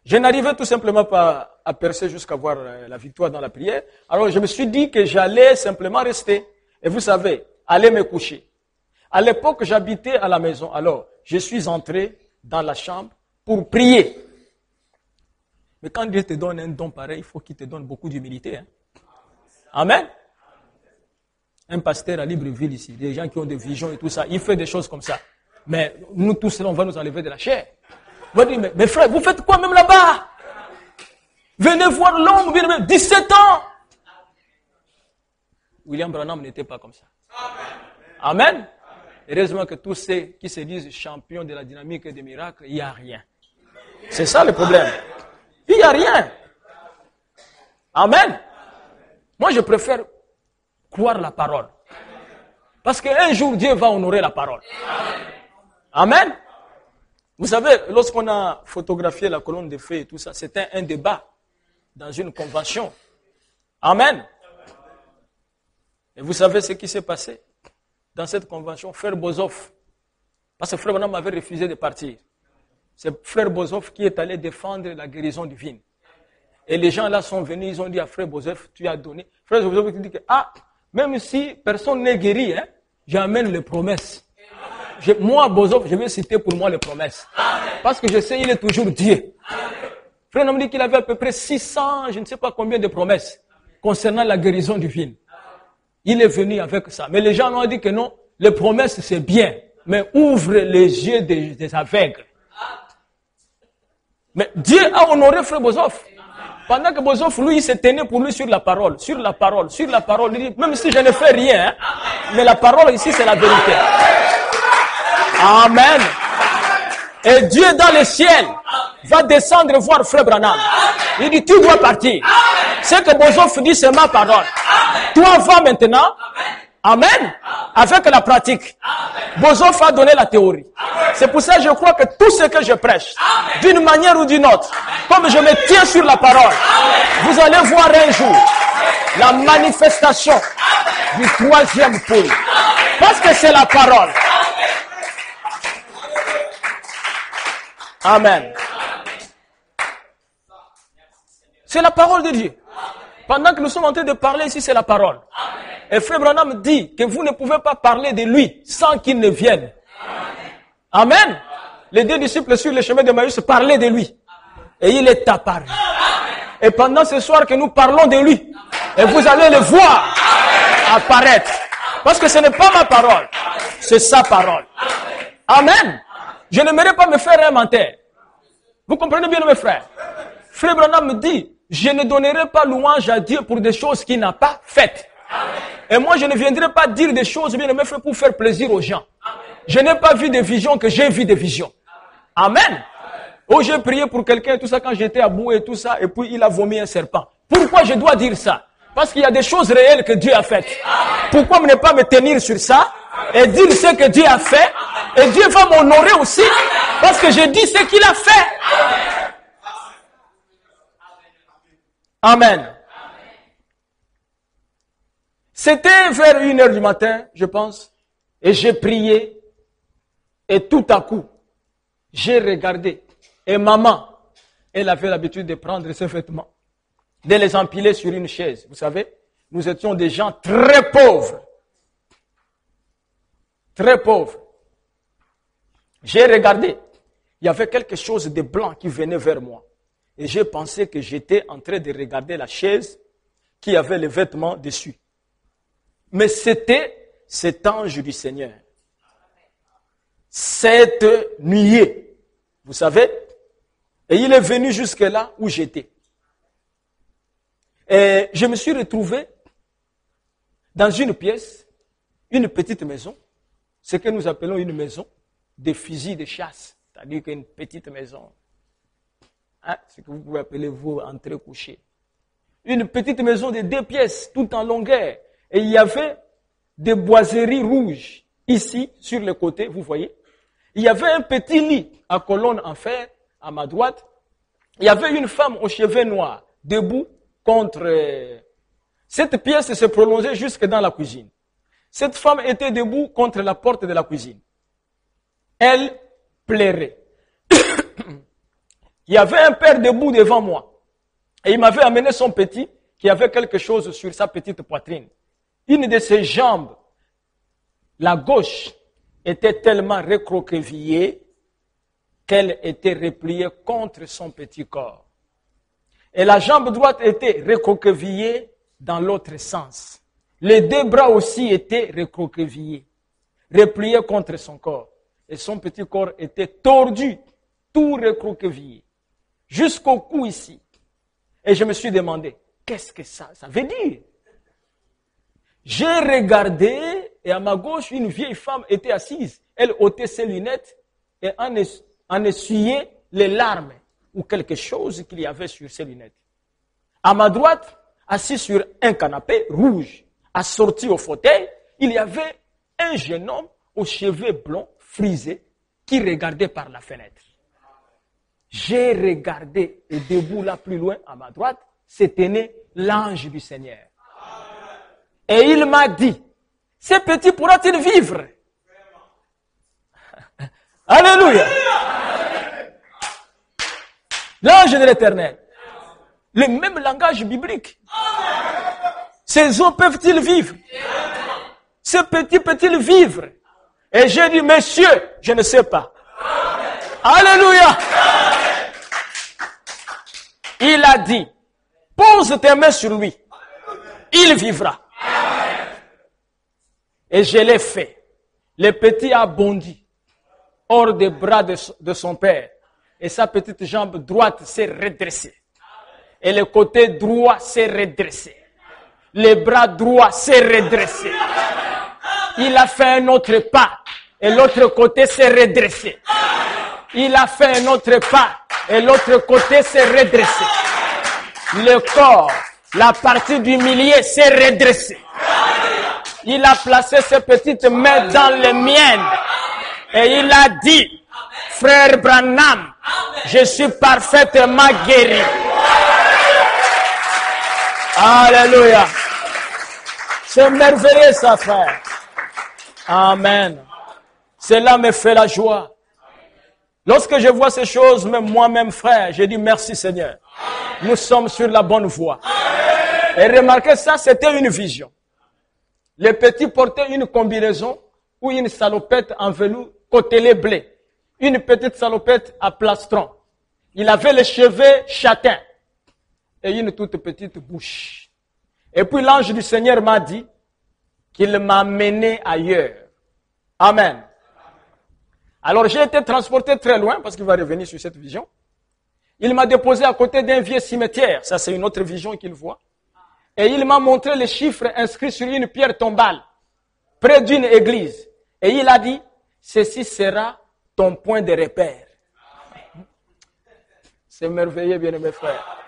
Je n'arrivais tout simplement pas à percer jusqu'à voir la victoire dans la prière. Alors je me suis dit que j'allais simplement rester. Et vous savez, aller me coucher. À l'époque, j'habitais à la maison. Alors, je suis entré dans la chambre pour prier. Mais quand Dieu te donne un don pareil, il faut qu'il te donne beaucoup d'humilité. Hein? Amen. Un pasteur à Libreville ici, des gens qui ont des visions et tout ça, il fait des choses comme ça. Mais nous tous, là, on va nous enlever de la chair. On va dire, mais frère, vous faites quoi même là-bas? Venez voir l'homme, 17 ans. William Branham n'était pas comme ça. Amen. Heureusement que tous ceux qui se disent champions de la dynamique et des miracles, il n'y a rien. C'est ça le problème. Il n'y a rien. Amen. Moi, je préfère croire la parole. Parce qu'un jour, Dieu va honorer la parole. Amen. Vous savez, lorsqu'on a photographié la colonne de feu et tout ça, c'était un débat dans une convention. Amen. Et vous savez ce qui s'est passé dans cette convention? Frère Bozoff, parce que Frère Branham avait refusé de partir. C'est Frère Bozoff qui est allé défendre la guérison divine. Et les gens là sont venus, ils ont dit à Frère Bozoff, tu as donné. Frère Bozoff dit que, même si personne n'est guéri, hein, j'amène les promesses. Moi, Bozoff, je vais citer pour moi les promesses. Parce que je sais, il est toujours Dieu. Frère Branham dit qu'il avait à peu près 600, je ne sais pas combien de promesses concernant la guérison divine. Il est venu avec ça. Mais les gens ont dit que non, les promesses c'est bien, mais ouvre les yeux des aveugles. Mais Dieu a honoré Frère Bozoff. Pendant que Bozoff, lui, il se tenait pour lui sur la parole, sur la parole, sur la parole. Il dit, même si je ne fais rien, hein, mais la parole ici, c'est la vérité. Amen. Et Dieu dans le ciel va descendre voir Frère Branham. Il dit, tu dois partir. Ce que Bozoff dit, c'est ma parole. Toi, va maintenant. Amen. Avec la pratique. Bozoff a donné la théorie. C'est pour ça que je crois que tout ce que je prêche, d'une manière ou d'une autre, comme je me tiens sur la parole, vous allez voir un jour la manifestation du troisième pôle. Parce que c'est la parole. Amen. C'est la parole de Dieu. Pendant que nous sommes en train de parler ici, c'est la parole. Et Frère Branham dit que vous ne pouvez pas parler de lui sans qu'il ne vienne. Amen. Les deux disciples sur le chemin de Maïs parlaient de lui. Et il est apparu. Et pendant ce soir que nous parlons de lui, et vous allez le voir apparaître. Parce que ce n'est pas ma parole, c'est sa parole. Amen. Je n'aimerais pas me faire un menteur. Vous comprenez bien mes frères? Frère Branham me dit, je ne donnerai pas louange à Dieu pour des choses qu'il n'a pas faites. Et moi, je ne viendrai pas dire des choses bien aimées pour faire plaisir aux gens. Je n'ai pas vu de visions que j'ai vu des visions. Amen. Oh, j'ai prié pour quelqu'un, tout ça, quand j'étais à bout et tout ça, et puis il a vomi un serpent. Pourquoi je dois dire ça? Parce qu'il y a des choses réelles que Dieu a faites. Pourquoi ne pas me tenir sur ça et dire ce que Dieu a fait? Et Dieu va m'honorer aussi parce que je dis ce qu'il a fait. Amen. C'était vers 1h du matin, je pense, et j'ai prié, et tout à coup, j'ai regardé, et maman, elle avait l'habitude de prendre ses vêtements, de les empiler sur une chaise. Vous savez, nous étions des gens très pauvres. Très pauvres. J'ai regardé, il y avait quelque chose de blanc qui venait vers moi. Et j'ai pensé que j'étais en train de regarder la chaise qui avait les vêtements dessus. Mais c'était cet ange du Seigneur. Cette nuée, vous savez, et il est venu jusque là où j'étais. Et je me suis retrouvé dans une pièce, une petite maison, ce que nous appelons une maison de fusils de chasse, c'est-à-dire qu'une petite maison, hein, ce que vous pouvez appeler vous entrée couchée. Une petite maison de 2 pièces, tout en longueur, et il y avait des boiseries rouges ici, sur le côté, vous voyez. Il y avait un petit lit à colonne en fer, à ma droite. Il y avait une femme aux cheveux noirs, debout contre... Cette pièce se prolongeait jusque dans la cuisine. Cette femme était debout contre la porte de la cuisine. Elle plairait. Il y avait un père debout devant moi. Et il m'avait amené son petit, qui avait quelque chose sur sa petite poitrine. Une de ses jambes, la gauche, était tellement recroquevillée qu'elle était repliée contre son petit corps. Et la jambe droite était recroquevillée dans l'autre sens. Les 2 bras aussi étaient recroquevillés, repliés contre son corps. Et son petit corps était tordu, tout recroquevillé, jusqu'au cou ici. Et je me suis demandé, qu'est-ce que ça veut dire? J'ai regardé et à ma gauche, une vieille femme était assise. Elle ôtait ses lunettes et en essuyait les larmes ou quelque chose qu'il y avait sur ses lunettes. À ma droite, assis sur un canapé rouge, assorti au fauteuil, il y avait un jeune homme aux cheveux blonds, frisés, qui regardait par la fenêtre. J'ai regardé et debout là plus loin, à ma droite, se tenait l'ange du Seigneur. Et il m'a dit, ce petit pourra-t-il vivre? Alléluia! L'ange de l'Éternel. Le même langage biblique. Ces eaux peuvent-ils vivre? Ce petit peut-il vivre? Et j'ai dit, monsieur, je ne sais pas. Alléluia! Il a dit, pose tes mains sur lui. Il vivra. Et je l'ai fait. Le petit a bondi hors des bras de son père. Et sa petite jambe droite s'est redressée. Et le côté droit s'est redressé. Le bras droit s'est redressé. Il a fait un autre pas. Et l'autre côté s'est redressé. Il a fait un autre pas. Et l'autre côté s'est redressé. Le corps, la partie du milieu s'est redressée. Il a placé ses petites mains dans les miennes. Et il a dit, frère Branham, je suis parfaitement guéri. Alléluia. C'est merveilleux ça, frère. Amen. Cela me fait la joie. Lorsque je vois ces choses, même moi-même, frère, je dis merci Seigneur. Nous sommes sur la bonne voie. Et remarquez ça, c'était une vision. Le petit portait une combinaison ou une salopette en velours côtelé blé. Une petite salopette à plastron. Il avait les cheveux châtains et une toute petite bouche. Et puis l'ange du Seigneur m'a dit qu'il m'a mené ailleurs. Amen. Alors j'ai été transporté très loin parce qu'il va revenir sur cette vision. Il m'a déposé à côté d'un vieux cimetière. Ça c'est une autre vision qu'il voit. Et il m'a montré les chiffres inscrits sur une pierre tombale, près d'une église. Et il a dit, ceci sera ton point de repère. C'est merveilleux, bien-aimés frères.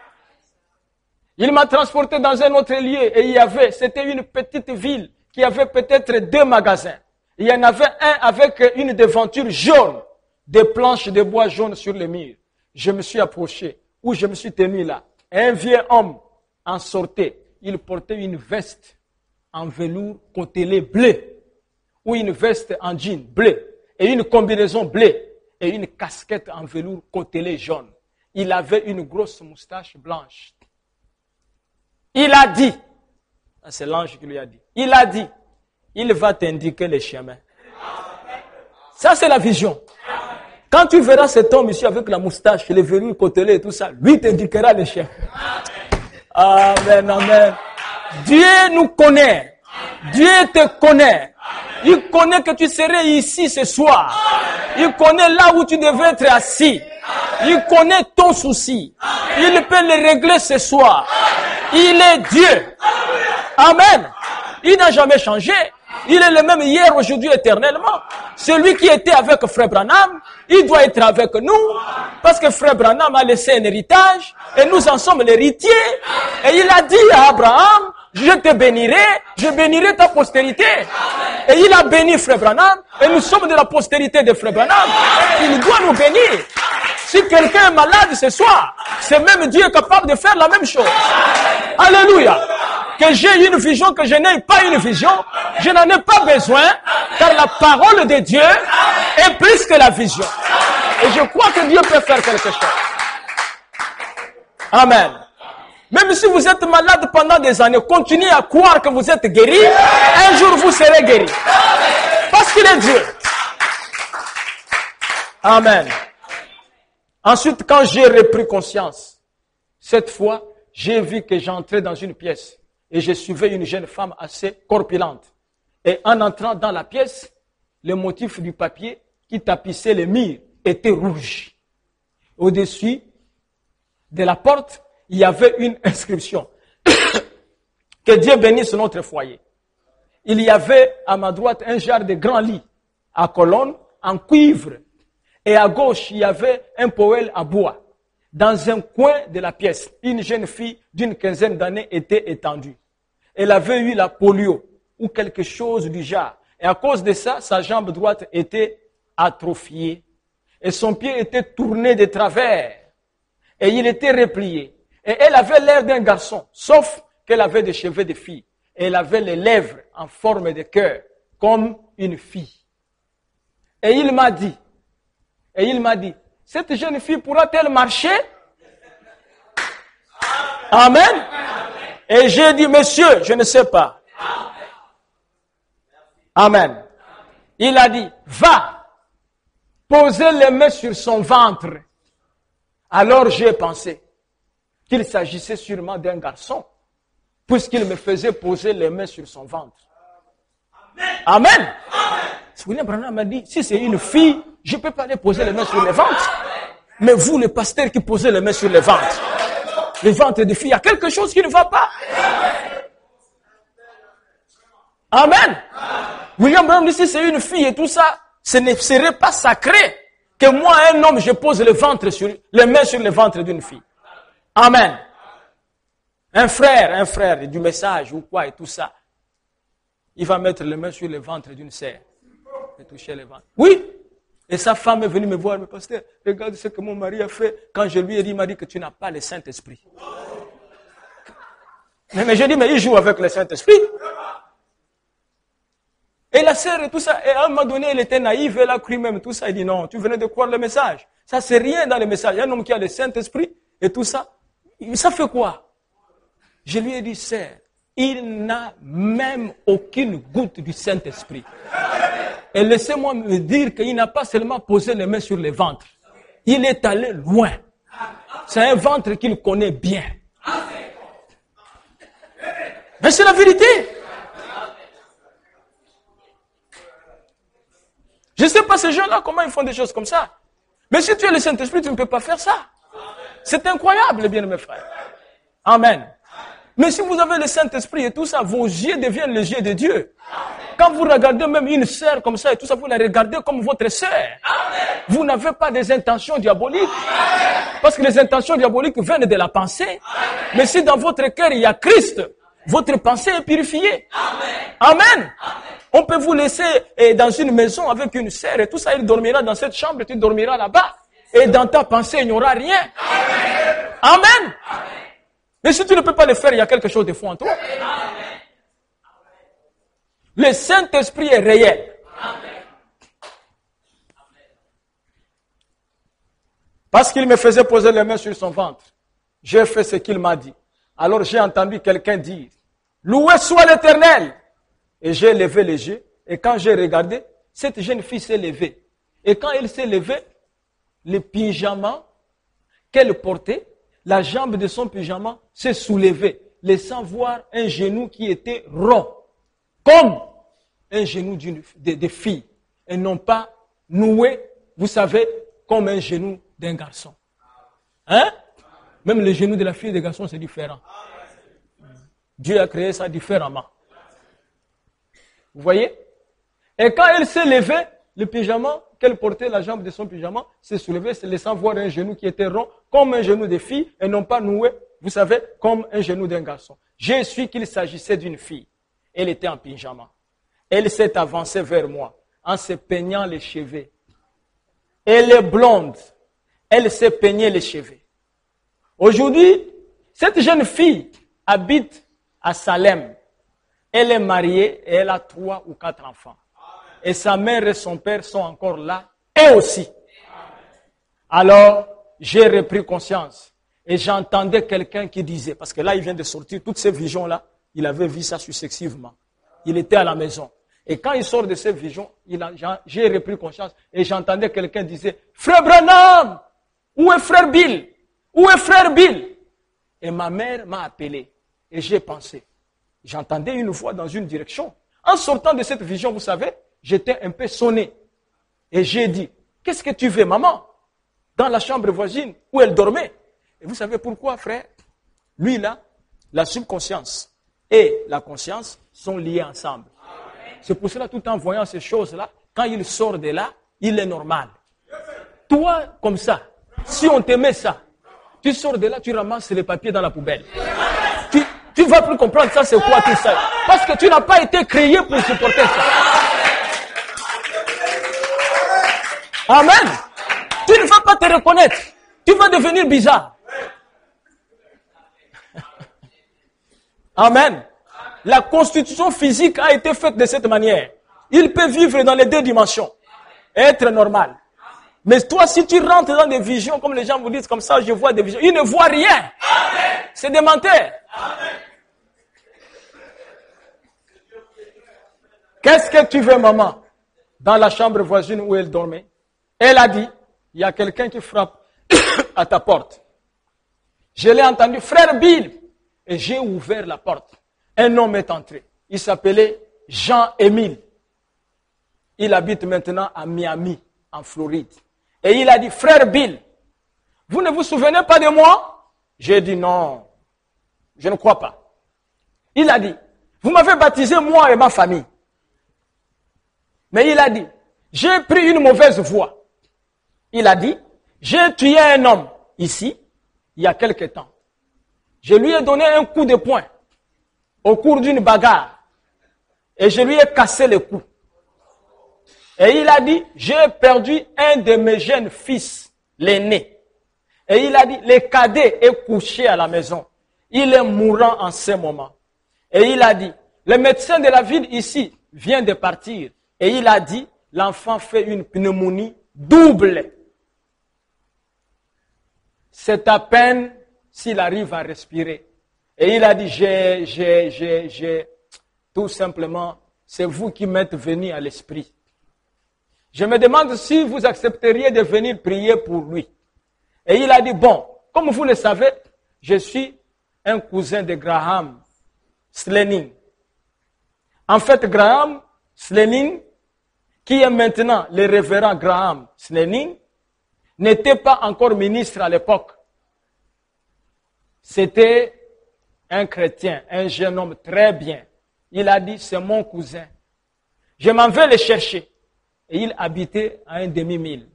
Il m'a transporté dans un autre lieu et c'était une petite ville qui avait peut-être 2 magasins. Il y en avait un avec une devanture jaune, des planches de bois jaunes sur les murs. Je me suis approché, où je me suis tenu là. Un vieux homme en sortait. Il portait une veste en velours côtelé bleu, ou une veste en jean bleu, et une combinaison bleue, et une casquette en velours côtelé jaune. Il avait une grosse moustache blanche. Il a dit, c'est l'ange qui lui a dit, il a dit, il va t'indiquer les chemins. Ça, c'est la vision. Quand tu verras cet homme ici avec la moustache, les velours côtelés et tout ça, lui t'indiquera les chemins. Amen, amen. Dieu nous connaît. Dieu te connaît. Il connaît que tu serais ici ce soir. Il connaît là où tu devais être assis. Il connaît ton souci. Il peut le régler ce soir. Il est Dieu. Amen. Il n'a jamais changé. Il est le même hier, aujourd'hui, éternellement. Celui qui était avec Frère Branham, il doit être avec nous. Parce que Frère Branham a laissé un héritage. Et nous en sommes l'héritier. Et il a dit à Abraham, je te bénirai, je bénirai ta postérité. Et il a béni Frère Branham. Et nous sommes de la postérité de Frère Branham. Il doit nous bénir. Si quelqu'un est malade ce soir, c'est même Dieu capable de faire la même chose. Alléluia. Que j'ai une vision, que je n'ai pas une vision, je n'en ai pas besoin, car la parole de Dieu est plus que la vision. Et je crois que Dieu peut faire quelque chose. Amen. Même si vous êtes malade pendant des années, continuez à croire que vous êtes guéri. Un jour, vous serez guéri. Parce qu'il est Dieu. Amen. Ensuite, quand j'ai repris conscience, cette fois, j'ai vu que j'entrais dans une pièce et je suivais une jeune femme assez corpulente. Et en entrant dans la pièce, le motif du papier qui tapissait les murs était rouge. Au-dessus de la porte, il y avait une inscription. Que Dieu bénisse notre foyer. Il y avait à ma droite un genre de grand lit à colonnes en cuivre. Et à gauche, il y avait un poêle à bois. Dans un coin de la pièce, une jeune fille d'une quinzaine d'années était étendue. Elle avait eu la polio ou quelque chose du genre. Et à cause de ça, sa jambe droite était atrophiée. Et son pied était tourné de travers. Et il était replié. Et elle avait l'air d'un garçon, sauf qu'elle avait des cheveux de fille. Et elle avait les lèvres en forme de cœur, comme une fille. Et il m'a dit, cette jeune fille pourra-t-elle marcher? Amen. Et j'ai dit, monsieur, je ne sais pas. Amen. Il a dit, va, poser les mains sur son ventre. Alors j'ai pensé qu'il s'agissait sûrement d'un garçon, puisqu'il me faisait poser les mains sur son ventre. Amen. William Branham m'a dit, si c'est une fille, je ne peux pas aller poser les mains sur le ventre. Mais vous, le pasteur qui posez les mains sur le ventre de fille, il y a quelque chose qui ne va pas. Amen. William Branham dit, si c'est une fille et tout ça, ce ne serait pas sacré que moi, un homme, je pose les mains sur le ventre d'une fille. Amen. Un frère du message ou quoi et tout ça, il va mettre les mains sur le ventre d'une sœur et toucher le ventre. Oui. Et sa femme est venue me voir, mais pasteur, regarde ce que mon mari a fait. Quand je lui ai dit, il m'a dit que tu n'as pas le Saint-Esprit. Mais je dis, mais il joue avec le Saint-Esprit. Et la sœur et tout ça, et à un moment donné, elle était naïve, elle a cru même tout ça. Elle dit, non, tu venais de croire le message. Ça, c'est rien dans le message. Il y a un homme qui a le Saint-Esprit et tout ça. Ça fait quoi? Je lui ai dit, sœur, il n'a même aucune goutte du Saint-Esprit. Et laissez-moi me dire qu'il n'a pas seulement posé les mains sur le ventre. Il est allé loin. C'est un ventre qu'il connaît bien. Mais c'est la vérité. Je ne sais pas ces gens-là, comment ils font des choses comme ça. Mais si tu as le Saint-Esprit, tu ne peux pas faire ça. C'est incroyable, bien mes frères. Amen. Mais si vous avez le Saint-Esprit et tout ça, vos yeux deviennent les yeux de Dieu. Quand vous regardez même une sœur comme ça et tout ça, vous la regardez comme votre sœur. Vous n'avez pas des intentions diaboliques. Parce que les intentions diaboliques viennent de la pensée. Mais si dans votre cœur il y a Christ, votre pensée est purifiée. Amen. On peut vous laisser dans une maison avec une sœur et tout ça, il dormira dans cette chambre, tu dormiras là-bas. Et dans ta pensée, il n'y aura rien. Amen. Mais si tu ne peux pas le faire, il y a quelque chose de faux en toi. Le Saint-Esprit est réel. Amen. Parce qu'il me faisait poser les mains sur son ventre, j'ai fait ce qu'il m'a dit. Alors j'ai entendu quelqu'un dire, loué soit l'Éternel. Et j'ai levé les yeux, et quand j'ai regardé, cette jeune fille s'est levée. Et quand elle s'est levée, le pyjama qu'elle portait, la jambe de son pyjama s'est soulevée, laissant voir un genou qui était rond, comme un genou de fille, et non pas noué, vous savez, comme un genou d'un garçon. Hein? Même le genou de la fille et des garçons, c'est différent. Dieu a créé ça différemment. Vous voyez? Et quand elle s'est levée, le pyjama qu'elle portait, la jambe de son pyjama, s'est soulevée, se laissant voir un genou qui était rond, comme un genou de fille, et non pas noué, vous savez, comme un genou d'un garçon. J'ai su qu'il s'agissait d'une fille. Elle était en pyjama. Elle s'est avancée vers moi, en se peignant les cheveux. Elle est blonde. Elle s'est peignée les cheveux. Aujourd'hui, cette jeune fille habite à Salem. Elle est mariée et elle a 3 ou 4 enfants. Et sa mère et son père sont encore là, eux aussi. Alors, j'ai repris conscience. Et j'entendais quelqu'un qui disait, parce que là, il vient de sortir, toutes ces visions-là, il avait vu ça successivement. Il était à la maison. Et quand il sort de ces visions, j'ai repris conscience. Et j'entendais quelqu'un disait, Frère Branham, où est Frère Bill? Où est Frère Bill? Et ma mère m'a appelé. Et j'ai pensé. J'entendais une voix dans une direction. En sortant de cette vision, vous savez, j'étais un peu sonné. Et j'ai dit, qu'est-ce que tu veux, maman? Dans la chambre voisine où elle dormait. Et vous savez pourquoi, frère? Lui, là, la subconscience et la conscience sont liés ensemble. C'est pour cela, tout en voyant ces choses-là, quand il sort de là, il est normal. Toi, comme ça, si on te met ça, tu sors de là, tu ramasses les papiers dans la poubelle. Tu ne vas plus comprendre ça, c'est quoi tout ça. Parce que tu n'as pas été créé pour supporter ça. Amen. Tu ne vas pas te reconnaître. Tu vas devenir bizarre. Amen. La constitution physique a été faite de cette manière. Il peut vivre dans les 2 dimensions. Et être normal. Mais toi, si tu rentres dans des visions, comme les gens vous disent comme ça, je vois des visions, ils ne voient rien. C'est des menteurs. Qu'est-ce que tu veux, maman? Dans la chambre voisine où elle dormait, elle a dit, il y a quelqu'un qui frappe à ta porte. Je l'ai entendu, Frère Bill. Et j'ai ouvert la porte. Un homme est entré. Il s'appelait Jean-Émile. Il habite maintenant à Miami, en Floride. Et il a dit, Frère Bill, vous ne vous souvenez pas de moi? J'ai dit non, je ne crois pas. Il a dit, vous m'avez baptisé moi et ma famille. Mais il a dit, j'ai pris une mauvaise voie. Il a dit, j'ai tué un homme ici, il y a quelque temps. Je lui ai donné un coup de poing au cours d'une bagarre. Et je lui ai cassé le cou. Et il a dit, j'ai perdu un de mes jeunes fils, l'aîné. Et il a dit, le cadet est couché à la maison. Il est mourant en ce moment. Et il a dit, le médecin de la ville ici vient de partir. Et il a dit, l'enfant fait une pneumonie double. C'est à peine s'il arrive à respirer. Et il a dit, tout simplement, c'est vous qui m'êtes venu à l'esprit. Je me demande si vous accepteriez de venir prier pour lui. Et il a dit, bon, comme vous le savez, je suis un cousin de Graham Slening. En fait, Graham Slening, qui est maintenant le révérend Graham Slening, n'était pas encore ministre à l'époque. C'était un chrétien, un jeune homme très bien. Il a dit, c'est mon cousin. Je m'en vais le chercher. Et il habitait à un demi-mille,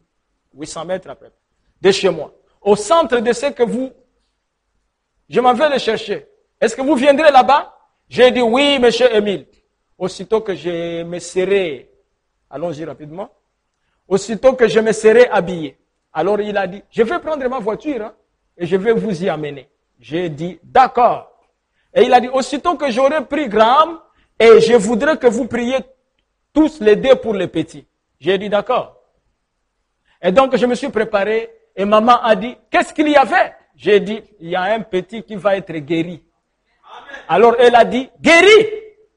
800 mètres à peu près, de chez moi. Au centre de ce que vous... Je m'en vais le chercher. Est-ce que vous viendrez là-bas? J'ai dit, oui, monsieur Émile. Aussitôt que je me serai... Allons-y rapidement. Aussitôt que je me serai habillé. Alors il a dit, je vais prendre ma voiture hein, et je vais vous y amener. J'ai dit, d'accord. Et il a dit, aussitôt que j'aurai pris Graham Et je voudrais que vous priez tous les deux pour les petits. J'ai dit d'accord. Et donc je me suis préparé et maman a dit, qu'est-ce qu'il y avait? J'ai dit, il y a un petit qui va être guéri. Amen. Alors elle a dit, guéri?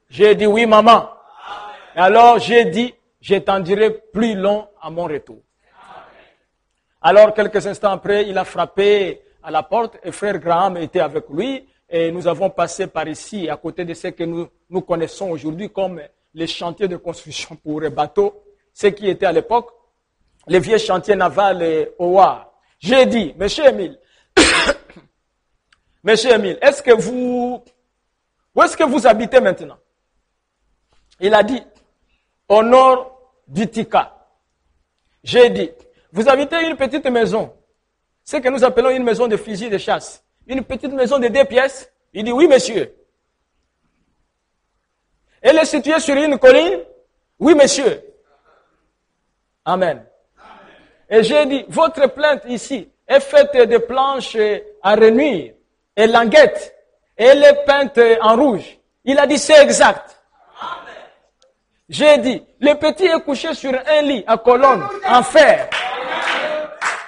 J'ai dit, oui maman. Et alors j'ai dit, je t'en dirai plus long à mon retour. Amen. Alors quelques instants après, il a frappé à la porte et frère Graham était avec lui. Et nous avons passé par ici, à côté de ce que nous connaissons aujourd'hui comme les chantiers de construction pour les bateaux, ce qui était à l'époque les vieux chantiers navals et OA. J'ai dit, monsieur Émile, monsieur Émile, où est-ce que vous habitez maintenant? Il a dit, au nord du Tika. J'ai dit, vous habitez une petite maison, ce que nous appelons une maison de fusil de chasse. Une petite maison de 2 pièces. Il dit, oui, monsieur. Elle est située sur une colline? Oui, monsieur. Amen. Et j'ai dit, votre plainte ici est faite de planches à renuire et languettes. Et elle est peinte en rouge. Il a dit, c'est exact. Amen. J'ai dit, le petit est couché sur un lit à colonne en fer.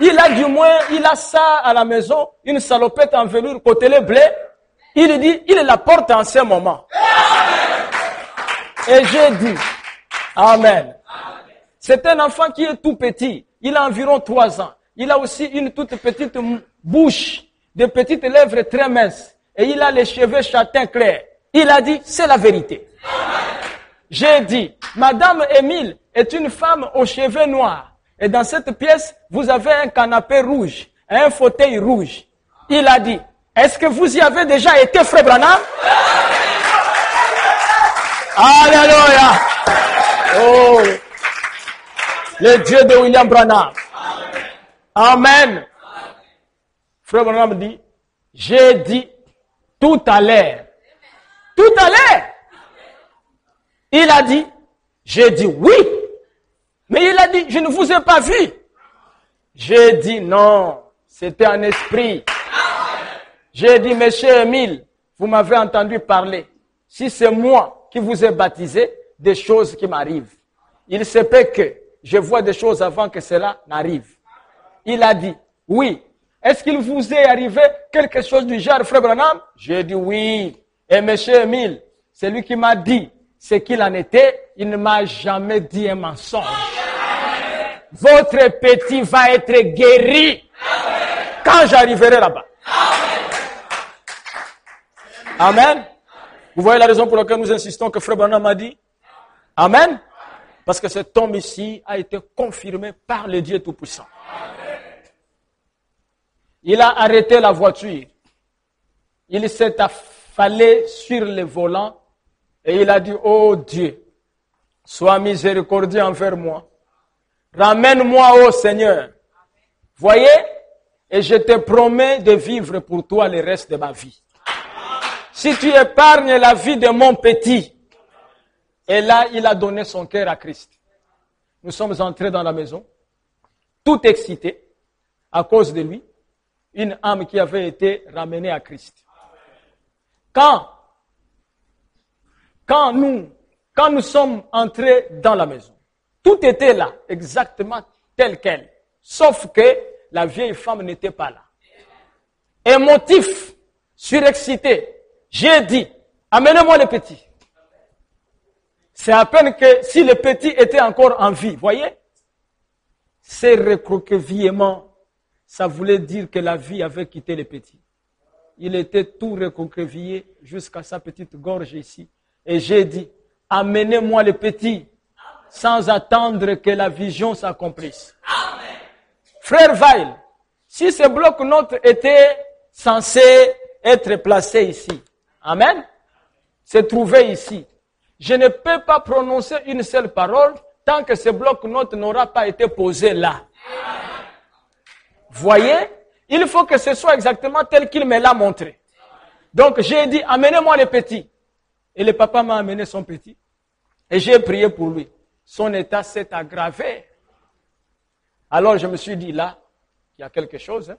Il a ça à la maison, une salopette en velours côtelé bleu. Il dit, il la porte en ce moment. Et j'ai dit, Amen. C'est un enfant qui est tout petit. Il a environ 3 ans. Il a aussi une toute petite bouche, des petites lèvres très minces. Et il a les cheveux châtains clairs. Il a dit, c'est la vérité. J'ai dit, Madame Émile est une femme aux cheveux noirs. Et dans cette pièce, vous avez un canapé rouge, un fauteuil rouge. Il a dit, est-ce que vous y avez déjà été, frère Branham? Alléluia! Oh! Le Dieu de William Branham. Amen. Frère Branham dit, j'ai dit tout à l'heure. Tout à l'heure. Il a dit, j'ai dit oui. Mais il a dit, je ne vous ai pas vu. J'ai dit non, c'était un esprit. J'ai dit, monsieur Émile, vous m'avez entendu parler. Si c'est moi qui vous ai baptisé, des choses qui m'arrivent. Il se peut que je vois des choses avant que cela n'arrive. Il a dit, oui. Est-ce qu'il vous est arrivé quelque chose du genre, frère Branham? J'ai dit oui. Et monsieur Émile, c'est lui qui m'a dit ce qu'il en était. Il ne m'a jamais dit un mensonge. Votre petit va être guéri quand j'arriverai là-bas. Amen. Vous voyez la raison pour laquelle nous insistons que frère Branham a dit? Amen. Parce que cet homme ici a été confirmé par le Dieu Tout-Puissant. Il a arrêté la voiture. Il s'est affalé sur le volant et il a dit, oh Dieu, sois miséricordieux envers moi. Ramène-moi au Seigneur. Voyez? Et je te promets de vivre pour toi le reste de ma vie. Si tu épargnes la vie de mon petit. Et là, il a donné son cœur à Christ. Nous sommes entrés dans la maison, tout excités, à cause de lui, une âme qui avait été ramenée à Christ. Quand nous sommes entrés dans la maison, tout était là, exactement tel quel, sauf que la vieille femme n'était pas là. Émotif, surexcité, j'ai dit, amenez-moi le petit. C'est à peine que si le petit était encore en vie, voyez, c'est recroquevillement, ça voulait dire que la vie avait quitté le petit. Il était tout recroquevillé jusqu'à sa petite gorge ici. Et j'ai dit, amenez-moi le petit, sans attendre que la vision s'accomplisse. Frère Weil, si ce bloc-notes était censé être placé ici, amen, se trouvait ici, je ne peux pas prononcer une seule parole tant que ce bloc-notes n'aura pas été posé là. Voyez, il faut que ce soit exactement tel qu'il me l'a montré. Donc j'ai dit, amenez-moi le petit. Et le papa m'a amené son petit. Et j'ai prié pour lui. Son état s'est aggravé. Alors je me suis dit, là, il y a quelque chose. Hein.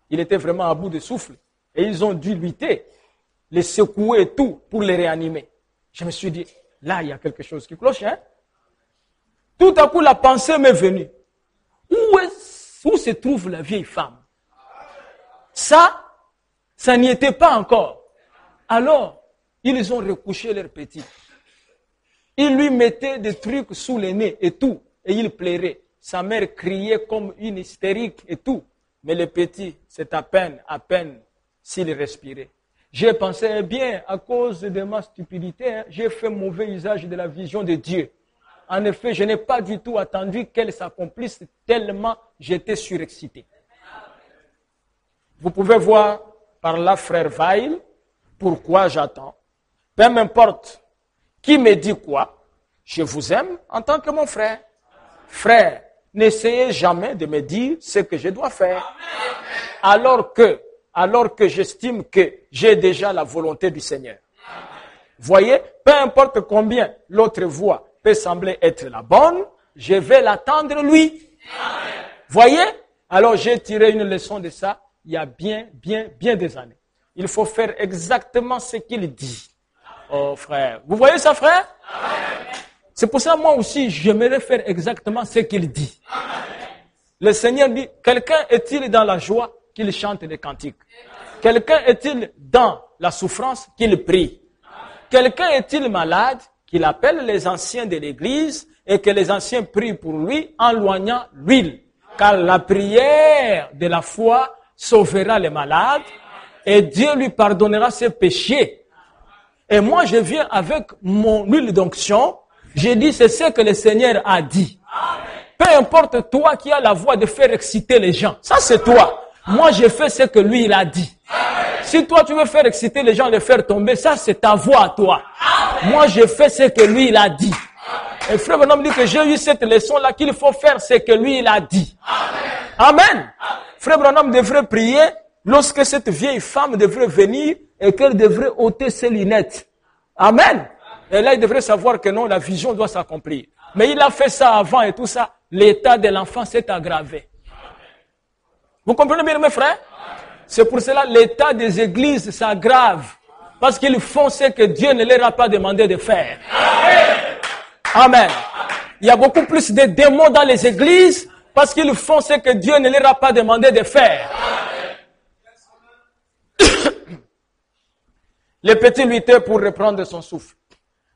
Il était vraiment à bout de souffle. Et ils ont dû lutter, les secouer et tout pour les réanimer. Je me suis dit, là, il y a quelque chose qui cloche. Hein? Tout à coup, la pensée m'est venue. Où se trouve la vieille femme? Ça n'y était pas encore. Alors, ils ont recouché leur petit. Ils lui mettaient des trucs sous le nez et tout. Et il pleurait. Sa mère criait comme une hystérique et tout. Mais le petit, c'est à peine s'il respirait. J'ai pensé, eh bien, à cause de ma stupidité, hein, j'ai fait mauvais usage de la vision de Dieu. En effet, je n'ai pas du tout attendu qu'elle s'accomplisse tellement j'étais surexcité. Vous pouvez voir par là, frère Weil, pourquoi j'attends. Peu m'importe qui me dit quoi, je vous aime en tant que mon frère. Frère, n'essayez jamais de me dire ce que je dois faire. Alors que j'estime que j'ai déjà la volonté du Seigneur. Voyez, peu importe combien l'autre voie peut sembler être la bonne, je vais l'attendre lui. Voyez, alors j'ai tiré une leçon de ça il y a bien des années. Il faut faire exactement ce qu'il dit. Oh frère, vous voyez ça frère? C'est pour ça moi aussi j'aimerais faire exactement ce qu'il dit. Le Seigneur dit, quelqu'un est-il dans la joie qu'il chante des cantiques? Quelqu'un est-il dans la souffrance qu'il prie? Quelqu'un est-il malade qu'il appelle les anciens de l'église et que les anciens prient pour lui en loignant l'huile? Car la prière de la foi sauvera les malades et Dieu lui pardonnera ses péchés. Et moi je viens avec mon huile d'onction, j'ai dit c'est ce que le Seigneur a dit. Peu importe toi qui as la voix de faire exciter les gens, ça c'est toi. Moi je fais ce que lui il a dit. Si toi tu veux faire exciter les gens, les faire tomber, ça c'est ta voix à toi. Moi je fais ce que lui il a dit. Et frère Branham dit que j'ai eu cette leçon là qu'il faut faire ce que lui il a dit. Amen. Frère Branham devrait prier lorsque cette vieille femme devrait venir et qu'elle devrait ôter ses lunettes. Amen. Et là il devrait savoir que non, la vision doit s'accomplir. Mais il a fait ça avant et tout ça, l'état de l'enfant s'est aggravé. Vous comprenez bien mes frères? C'est pour cela l'état des églises s'aggrave. Parce qu'ils font ce que Dieu ne leur a pas demandé de faire. Amen. Il y a beaucoup plus de démons dans les églises parce qu'ils font ce que Dieu ne leur a pas demandé de faire. Le petit luttait pour reprendre son souffle.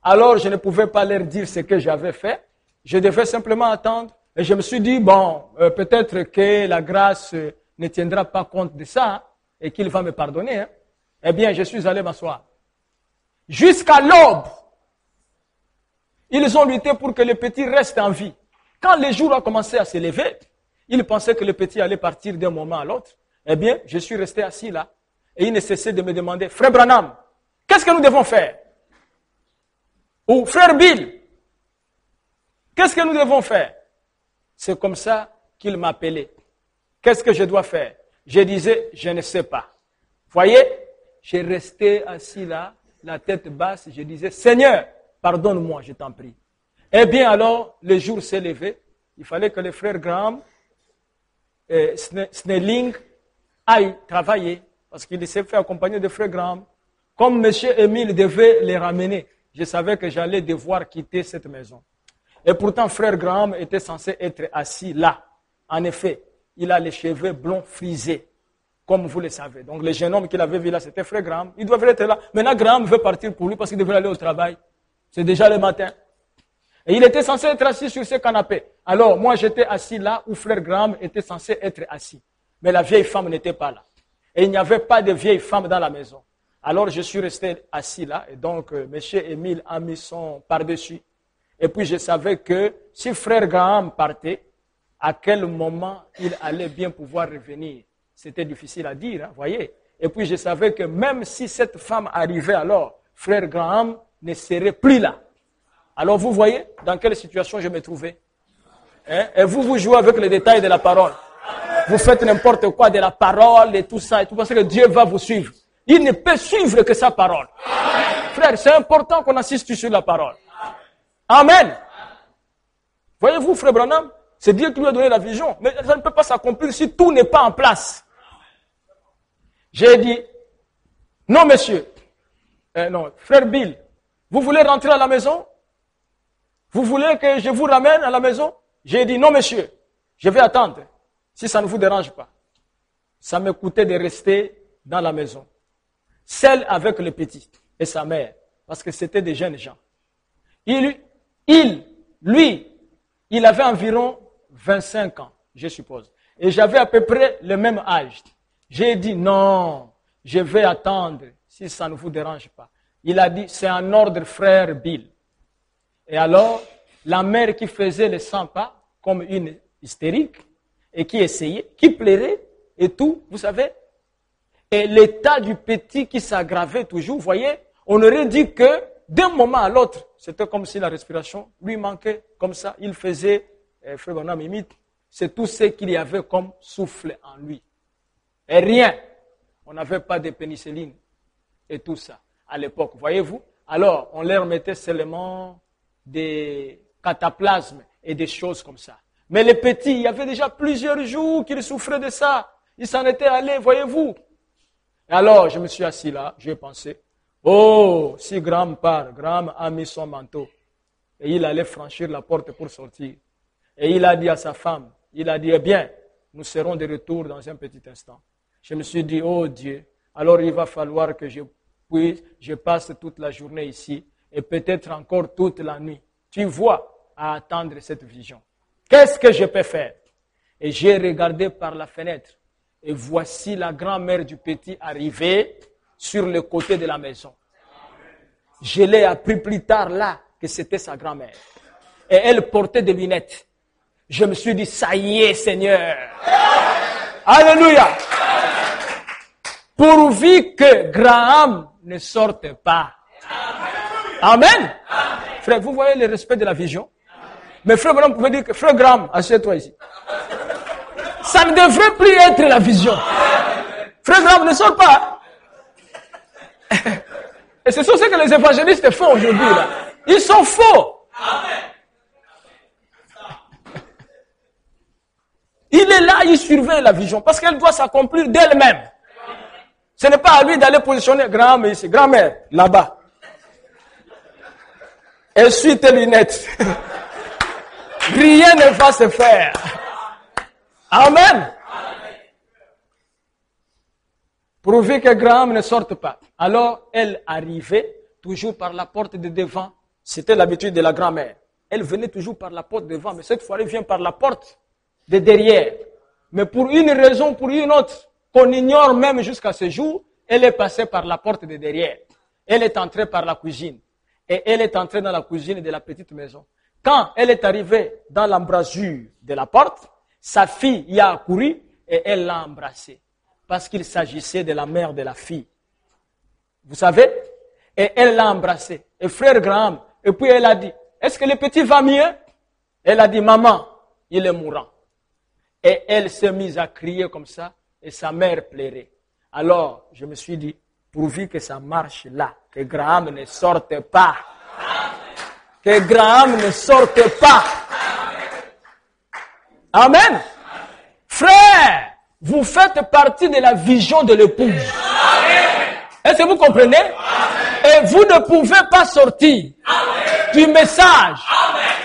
Alors je ne pouvais pas leur dire ce que j'avais fait. Je devais simplement attendre. Et je me suis dit, bon, peut-être que la grâce ne tiendra pas compte de ça et qu'il va me pardonner. Hein. Eh bien, je suis allé m'asseoir. Jusqu'à l'aube, ils ont lutté pour que le petit reste en vie. Quand le jour a commencé à se lever, ils pensaient que le petit allait partir d'un moment à l'autre. Eh bien, je suis resté assis là. Et ils ne cessaient de me demander, frère Branham, qu'est-ce que nous devons faire? Ou frère Bill, qu'est-ce que nous devons faire? C'est comme ça qu'ils m'appelaient. Qu'est-ce que je dois faire? Je disais, je ne sais pas. Voyez, j'ai resté assis là, la tête basse, je disais, Seigneur, pardonne-moi, je t'en prie. Eh bien alors, le jour s'est levé, il fallait que les frères Graham et Snelling aillent travailler, parce qu'il s'est fait accompagner de frères Graham. Comme M. Émile devait les ramener, je savais que j'allais devoir quitter cette maison. Et pourtant, frère Graham était censé être assis là. En effet, il a les cheveux blonds frisés, comme vous le savez. Donc, le jeune homme qu'il avait vu là, c'était frère Graham. Il devait être là. Maintenant, Graham veut partir pour lui parce qu'il devait aller au travail. C'est déjà le matin. Et il était censé être assis sur ce canapé. Alors, moi, j'étais assis là où frère Graham était censé être assis. Mais la vieille femme n'était pas là. Et il n'y avait pas de vieille femme dans la maison. Alors, je suis resté assis là. Et donc, M. Émile a mis son par-dessus. Et puis, je savais que si frère Graham partait, à quel moment il allait bien pouvoir revenir. C'était difficile à dire, hein, voyez. Et puis, je savais que même si cette femme arrivait alors, frère Graham ne serait plus là. Alors, vous voyez dans quelle situation je me trouvais. Hein? Et vous jouez avec les détails de la parole. Vous faites n'importe quoi de la parole et tout ça, et tout parce que Dieu va vous suivre. Il ne peut suivre que sa parole. Frère, c'est important qu'on assiste sur la parole. Amen. Voyez-vous, frère Branham, c'est Dieu qui lui a donné la vision. Mais ça ne peut pas s'accomplir si tout n'est pas en place. J'ai dit, non monsieur, non, frère Bill, Vous voulez rentrer à la maison? Vous voulez que je vous ramène à la maison? J'ai dit, non monsieur, je vais attendre, si ça ne vous dérange pas. Ça me coûtait de rester dans la maison, seul avec le petit et sa mère, parce que c'était des jeunes gens. Lui, il avait environ 25 ans, je suppose. Et j'avais à peu près le même âge. J'ai dit, non, je vais attendre, si ça ne vous dérange pas. Il a dit, c'est un ordre, frère Bill. Et alors, la mère qui faisait les 100 pas, comme une hystérique, et qui essayait, qui plairait, et tout, vous savez. Et l'état du petit qui s'aggravait toujours, vous voyez, on aurait dit que d'un moment à l'autre, c'était comme si la respiration lui manquait, comme ça, il faisait, frère Bonhomme imite, c'est tout ce qu'il y avait comme souffle en lui. Et rien, on n'avait pas de pénicilline et tout ça à l'époque, voyez-vous. Alors, on leur mettait seulement des cataplasmes et des choses comme ça. Mais les petits, il y avait déjà plusieurs jours qu'ils souffraient de ça. Ils s'en étaient allés, voyez-vous. Et alors, je me suis assis là, j'ai pensé, oh, si Graham part, Graham a mis son manteau. Et il allait franchir la porte pour sortir. Et il a dit à sa femme, il a dit, eh bien, nous serons de retour dans un petit instant. Je me suis dit, oh Dieu, alors il va falloir que je passe toute la journée ici et peut-être encore toute la nuit. Tu vois, à attendre cette vision. Qu'est-ce que je peux faire? Et j'ai regardé par la fenêtre et voici la grand-mère du petit arriver sur le côté de la maison. Je l'ai appris plus tard là que c'était sa grand-mère. Et elle portait des lunettes. Je me suis dit, ça y est, Seigneur. Alléluia. Pourvu que Graham ne sorte pas. Amen. Amen. Frère, vous voyez le respect de la vision? Mais frère Branham pouvait dire que, frère Graham, assieds-toi ici. Ça ne devrait plus être la vision. Frère Graham ne sort pas. Et c'est ce que les évangélistes font aujourd'hui. Là. Ils sont faux. Il est là, il surveille la vision parce qu'elle doit s'accomplir d'elle-même. Ce n'est pas à lui d'aller positionner Graham ici, grand-mère, là-bas. Essuie tes lunettes. Rien ne va se faire. Amen. Pourvu que Graham ne sorte pas. Alors, elle arrivait toujours par la porte de devant. C'était l'habitude de la grand-mère. Elle venait toujours par la porte de devant, mais cette fois, elle vient par la porte de derrière. Mais pour une raison, pour une autre, qu'on ignore même jusqu'à ce jour, elle est passée par la porte de derrière. Elle est entrée par la cuisine. Et elle est entrée dans la cuisine de la petite maison. Quand elle est arrivée dans l'embrasure de la porte, sa fille y a accouru et elle l'a embrassée. Parce qu'il s'agissait de la mère de la fille. Vous savez? Et elle l'a embrassée. Et frère Graham, et puis elle a dit, est-ce que le petit va mieux? Elle a dit, maman, il est mourant. Et elle s'est mise à crier comme ça, et sa mère pleurait. Alors, je me suis dit, pourvu que ça marche là, que Graham ne sorte pas. Que Graham ne sorte pas. Amen. Frère, vous faites partie de la vision de l'épouse. Est-ce que vous comprenez? Et vous ne pouvez pas sortir du message.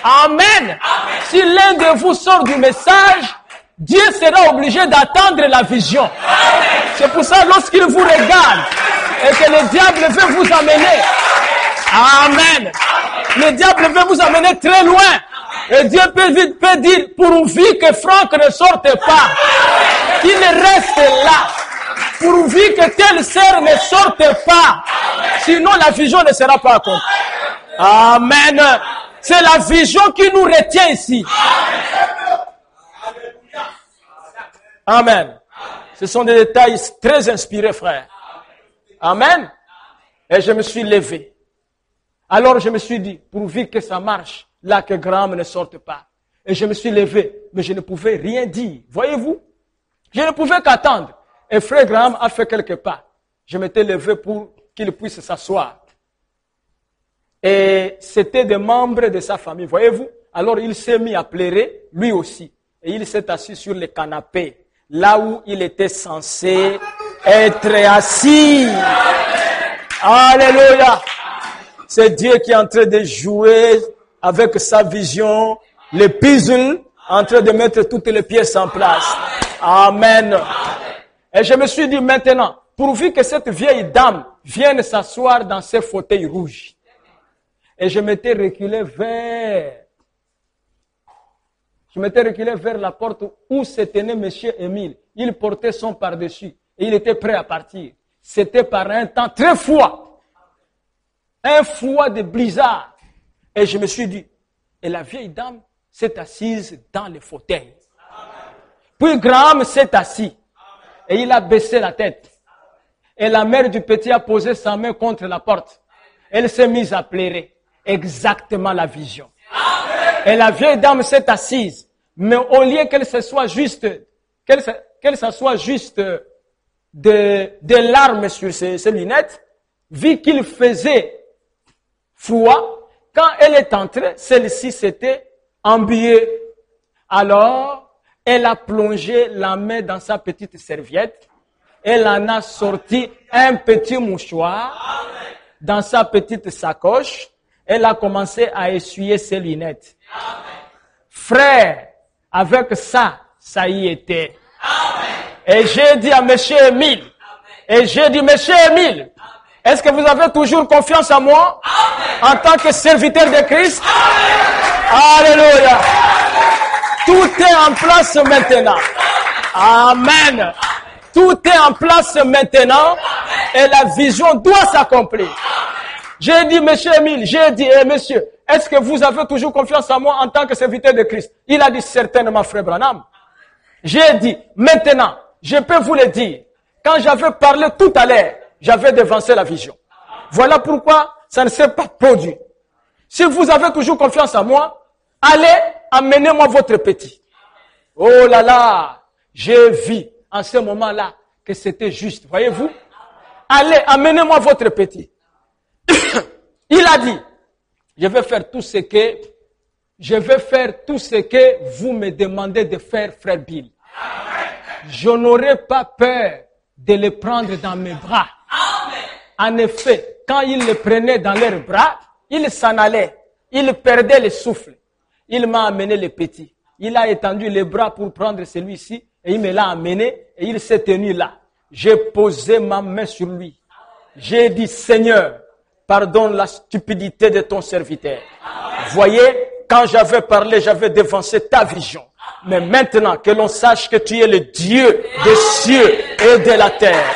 Amen. Si l'un de vous sort du message, Dieu sera obligé d'attendre la vision. C'est pour ça, lorsqu'il vous regarde et que le diable veut vous amener, amen, le diable veut vous amener très loin. Et Dieu peut dire, pourvu que Franck ne sorte pas, qu'il reste là, pourvu que telle sœur ne sorte pas, sinon la vision ne sera pas accomplie. Amen. C'est la vision qui nous retient ici. Amen. Ce sont des détails très inspirés, frère. Amen. Et je me suis levé. Alors je me suis dit, pourvu que ça marche, là que Graham ne sorte pas. Et je me suis levé, mais je ne pouvais rien dire. Voyez-vous? Je ne pouvais qu'attendre. Et frère Graham a fait quelques pas. Je m'étais levé pour qu'il puisse s'asseoir. Et c'était des membres de sa famille, voyez-vous? Alors il s'est mis à pleurer, lui aussi. Et il s'est assis sur le canapé, là où il était censé être assis. Alléluia. C'est Dieu qui est en train de jouer avec sa vision, le puzzle, en train de mettre toutes les pièces en place. Amen. Et je me suis dit maintenant, pourvu que cette vieille dame vienne s'asseoir dans ses fauteuils rouges. Et je m'étais reculé vers la porte où se tenait M. Émile. Il portait son par-dessus et il était prêt à partir. C'était par un temps très froid. Un froid de blizzard. Et je me suis dit, et la vieille dame s'est assise dans le fauteuil. Puis Graham s'est assis et il a baissé la tête. Et la mère du petit a posé sa main contre la porte. Elle s'est mise à pleurer. Exactement la vision. Et la vieille dame s'est assise. Mais au lieu qu'elle s'assoie juste, qu'elle s'assoie juste de larmes sur ses lunettes, vu qu'il faisait froid, quand elle est entrée, celle-ci s'était embuyée. Alors, elle a plongé la main dans sa petite serviette. Elle en a sorti un petit mouchoir dans sa petite sacoche. Elle a commencé à essuyer ses lunettes. Frère, avec ça, ça y était. Et j'ai dit à M. Émile, est-ce que vous avez toujours confiance en moi en tant que serviteur de Christ? Alléluia. Tout est en place maintenant. Amen. Tout est en place maintenant et la vision doit s'accomplir. J'ai dit, monsieur Émile, monsieur, est-ce que vous avez toujours confiance en moi en tant que serviteur de Christ? Il a dit certainement, frère Branham. J'ai dit, maintenant, je peux vous le dire, quand j'avais parlé tout à l'heure, j'avais devancé la vision. Voilà pourquoi ça ne s'est pas produit. Si vous avez toujours confiance en moi, allez, amenez-moi votre petit. Oh là là, j'ai vu en ce moment-là que c'était juste. Voyez-vous? Allez, amenez-moi votre petit. Il a dit, je vais faire tout ce que vous me demandez de faire, frère Bill. Je n'aurai pas peur de le prendre dans mes bras. En effet, quand il le prenait dans leurs bras, il s'en allait. Il perdait le souffle. Il m'a amené le petit. Il a étendu les bras pour prendre celui-ci et il me l'a amené et il s'est tenu là. J'ai posé ma main sur lui. J'ai dit, Seigneur, pardonne la stupidité de ton serviteur. Voyez, quand j'avais parlé, j'avais devancé ta vision. Mais maintenant, que l'on sache que tu es le Dieu des cieux et de la terre.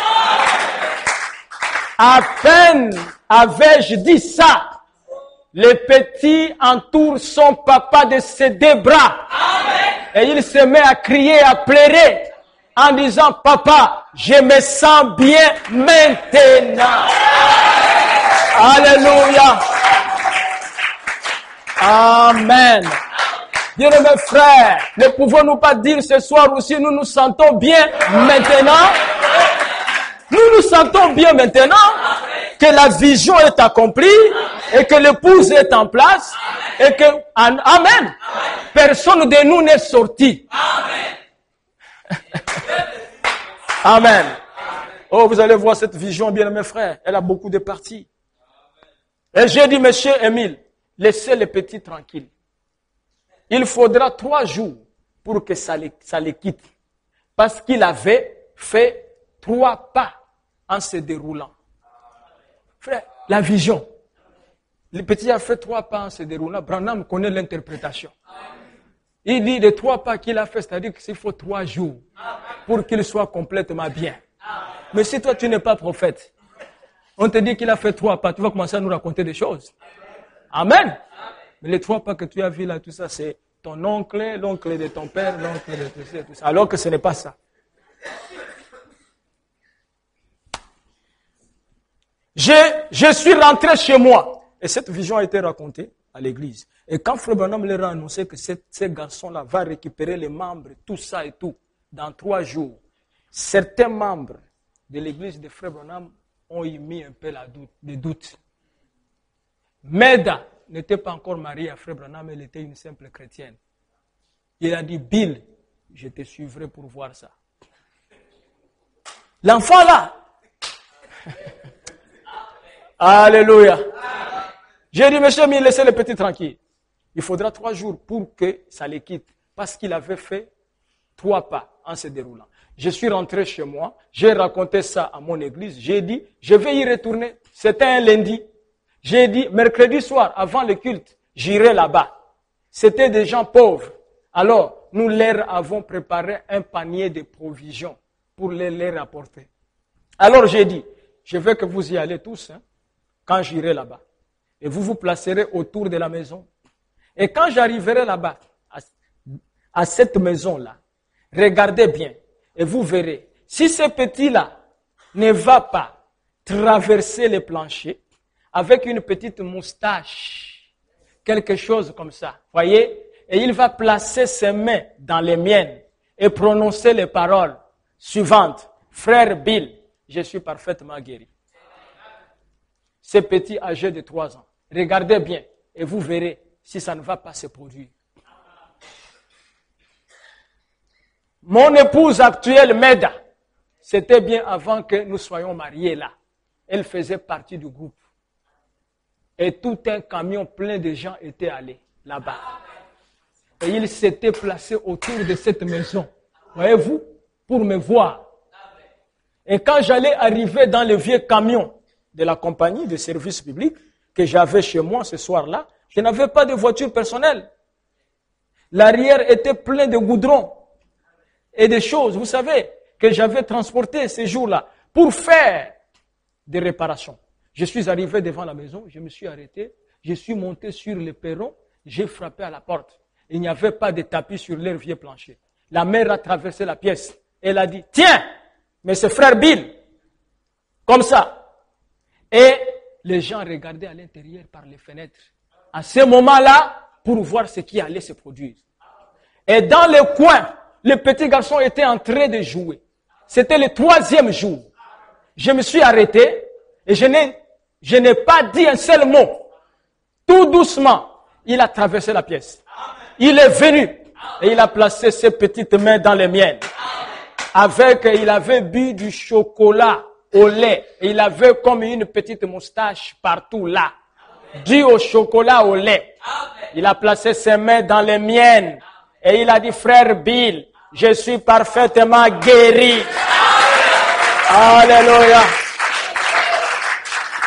À peine avais-je dit ça, le petit entoure son papa de ses deux bras. Et il se met à crier, à pleurer, en disant, papa, je me sens bien maintenant. Alléluia. Amen. Bien-aimés frères, ne pouvons-nous pas dire ce soir aussi, nous nous sentons bien maintenant? Nous nous sentons bien maintenant que la vision est accomplie et que l'épouse est en place et que, amen, personne de nous n'est sorti. Amen. Oh, vous allez voir cette vision, bien-aimés frères, elle a beaucoup de parties. Et j'ai dit, monsieur Émile, laissez le petit tranquille. Il faudra 3 jours pour que ça les quitte. Parce qu'il avait fait 3 pas en se déroulant. Frère, la vision. Le petit a fait 3 pas en se déroulant. Branham connaît l'interprétation. Il dit les 3 pas qu'il a fait, c'est-à-dire qu'il faut 3 jours pour qu'il soit complètement bien. Mais si toi tu n'es pas prophète, on te dit qu'il a fait 3 pas, tu vas commencer à nous raconter des choses. Amen. Mais les 3 pas que tu as vus là, tout ça, c'est ton oncle, l'oncle de ton père, l'oncle de tout ça. Alors que ce n'est pas ça. Je suis rentré chez moi. Et cette vision a été racontée à l'église. Et quand Frère Branham leur a annoncé que ce garçon-là va récupérer les membres, tout ça et tout, dans 3 jours, certains membres de l'église de Frère Branham ont émis un peu des doutes. Meda n'était pas encore mariée à Frère Branham, elle était une simple chrétienne. Il a dit, Bill, je te suivrai pour voir ça. L'enfant là, alléluia. J'ai dit, monsieur, mais laissez le petit tranquille. Il faudra 3 jours pour que ça les quitte. Parce qu'il avait fait 3 pas en se déroulant. Je suis rentré chez moi, j'ai raconté ça à mon église, j'ai dit, je vais y retourner. C'était un lundi. J'ai dit, mercredi soir, avant le culte, j'irai là-bas. C'était des gens pauvres. Alors, nous leur avons préparé un panier de provisions pour les rapporter. Alors j'ai dit, je veux que vous y allez tous, quand j'irai là-bas. Et vous vous placerez autour de la maison. Et quand j'arriverai là-bas, à cette maison-là, regardez bien, et vous verrez, si ce petit-là ne va pas traverser les planchers avec une petite moustache, quelque chose comme ça, voyez, et il va placer ses mains dans les miennes et prononcer les paroles suivantes. Frère Bill, je suis parfaitement guéri. Ce petit âgé de 3 ans, regardez bien et vous verrez si ça ne va pas se produire. Mon épouse actuelle, Meda, c'était bien avant que nous soyons mariés là. Elle faisait partie du groupe. Et tout un camion plein de gens était allé là-bas. Et ils s'étaient placés autour de cette maison. Voyez-vous, pour me voir. Et quand j'allais arriver dans le vieux camion de la compagnie de service public que j'avais chez moi ce soir-là, je n'avais pas de voiture personnelle. L'arrière était plein de goudron et des choses, vous savez, que j'avais transportées ces jours-là pour faire des réparations. Je suis arrivé devant la maison, je me suis arrêté, je suis monté sur le perron, j'ai frappé à la porte. Il n'y avait pas de tapis sur leur vieux plancher. La mère a traversé la pièce. Elle a dit, tiens, mais c'est frère Bill. Comme ça. Et les gens regardaient à l'intérieur par les fenêtres. À ce moment-là, pour voir ce qui allait se produire. Et dans le coin, le petit garçon était en train de jouer. C'était le 3e jour. Je me suis arrêté et je n'ai pas dit un seul mot. Tout doucement, il a traversé la pièce. Il est venu et il a placé ses petites mains dans les miennes. Il avait bu du chocolat au lait et il avait comme une petite moustache partout là. Dû au chocolat au lait. Il a placé ses mains dans les miennes et il a dit, frère Bill, je suis parfaitement guéri. Alléluia.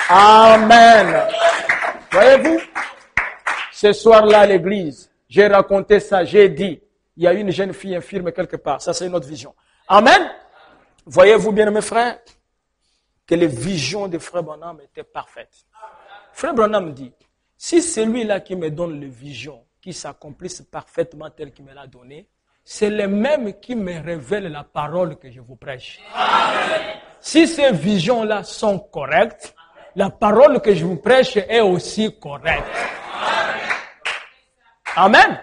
Amen. Voyez-vous, ce soir-là à l'église, j'ai raconté ça, j'ai dit, il y a une jeune fille infirme quelque part. Ça, c'est une autre vision. Amen. Voyez-vous bien, mes frères, que les visions de Frère Branham étaient parfaites. Frère Branham dit, si celui-là qui me donne les visions, qui s'accomplissent parfaitement tel qu'il me l'a donné, c'est le même qui me révèle la parole que je vous prêche. Amen. Si ces visions-là sont correctes, la parole que je vous prêche est aussi correcte. Amen. Amen.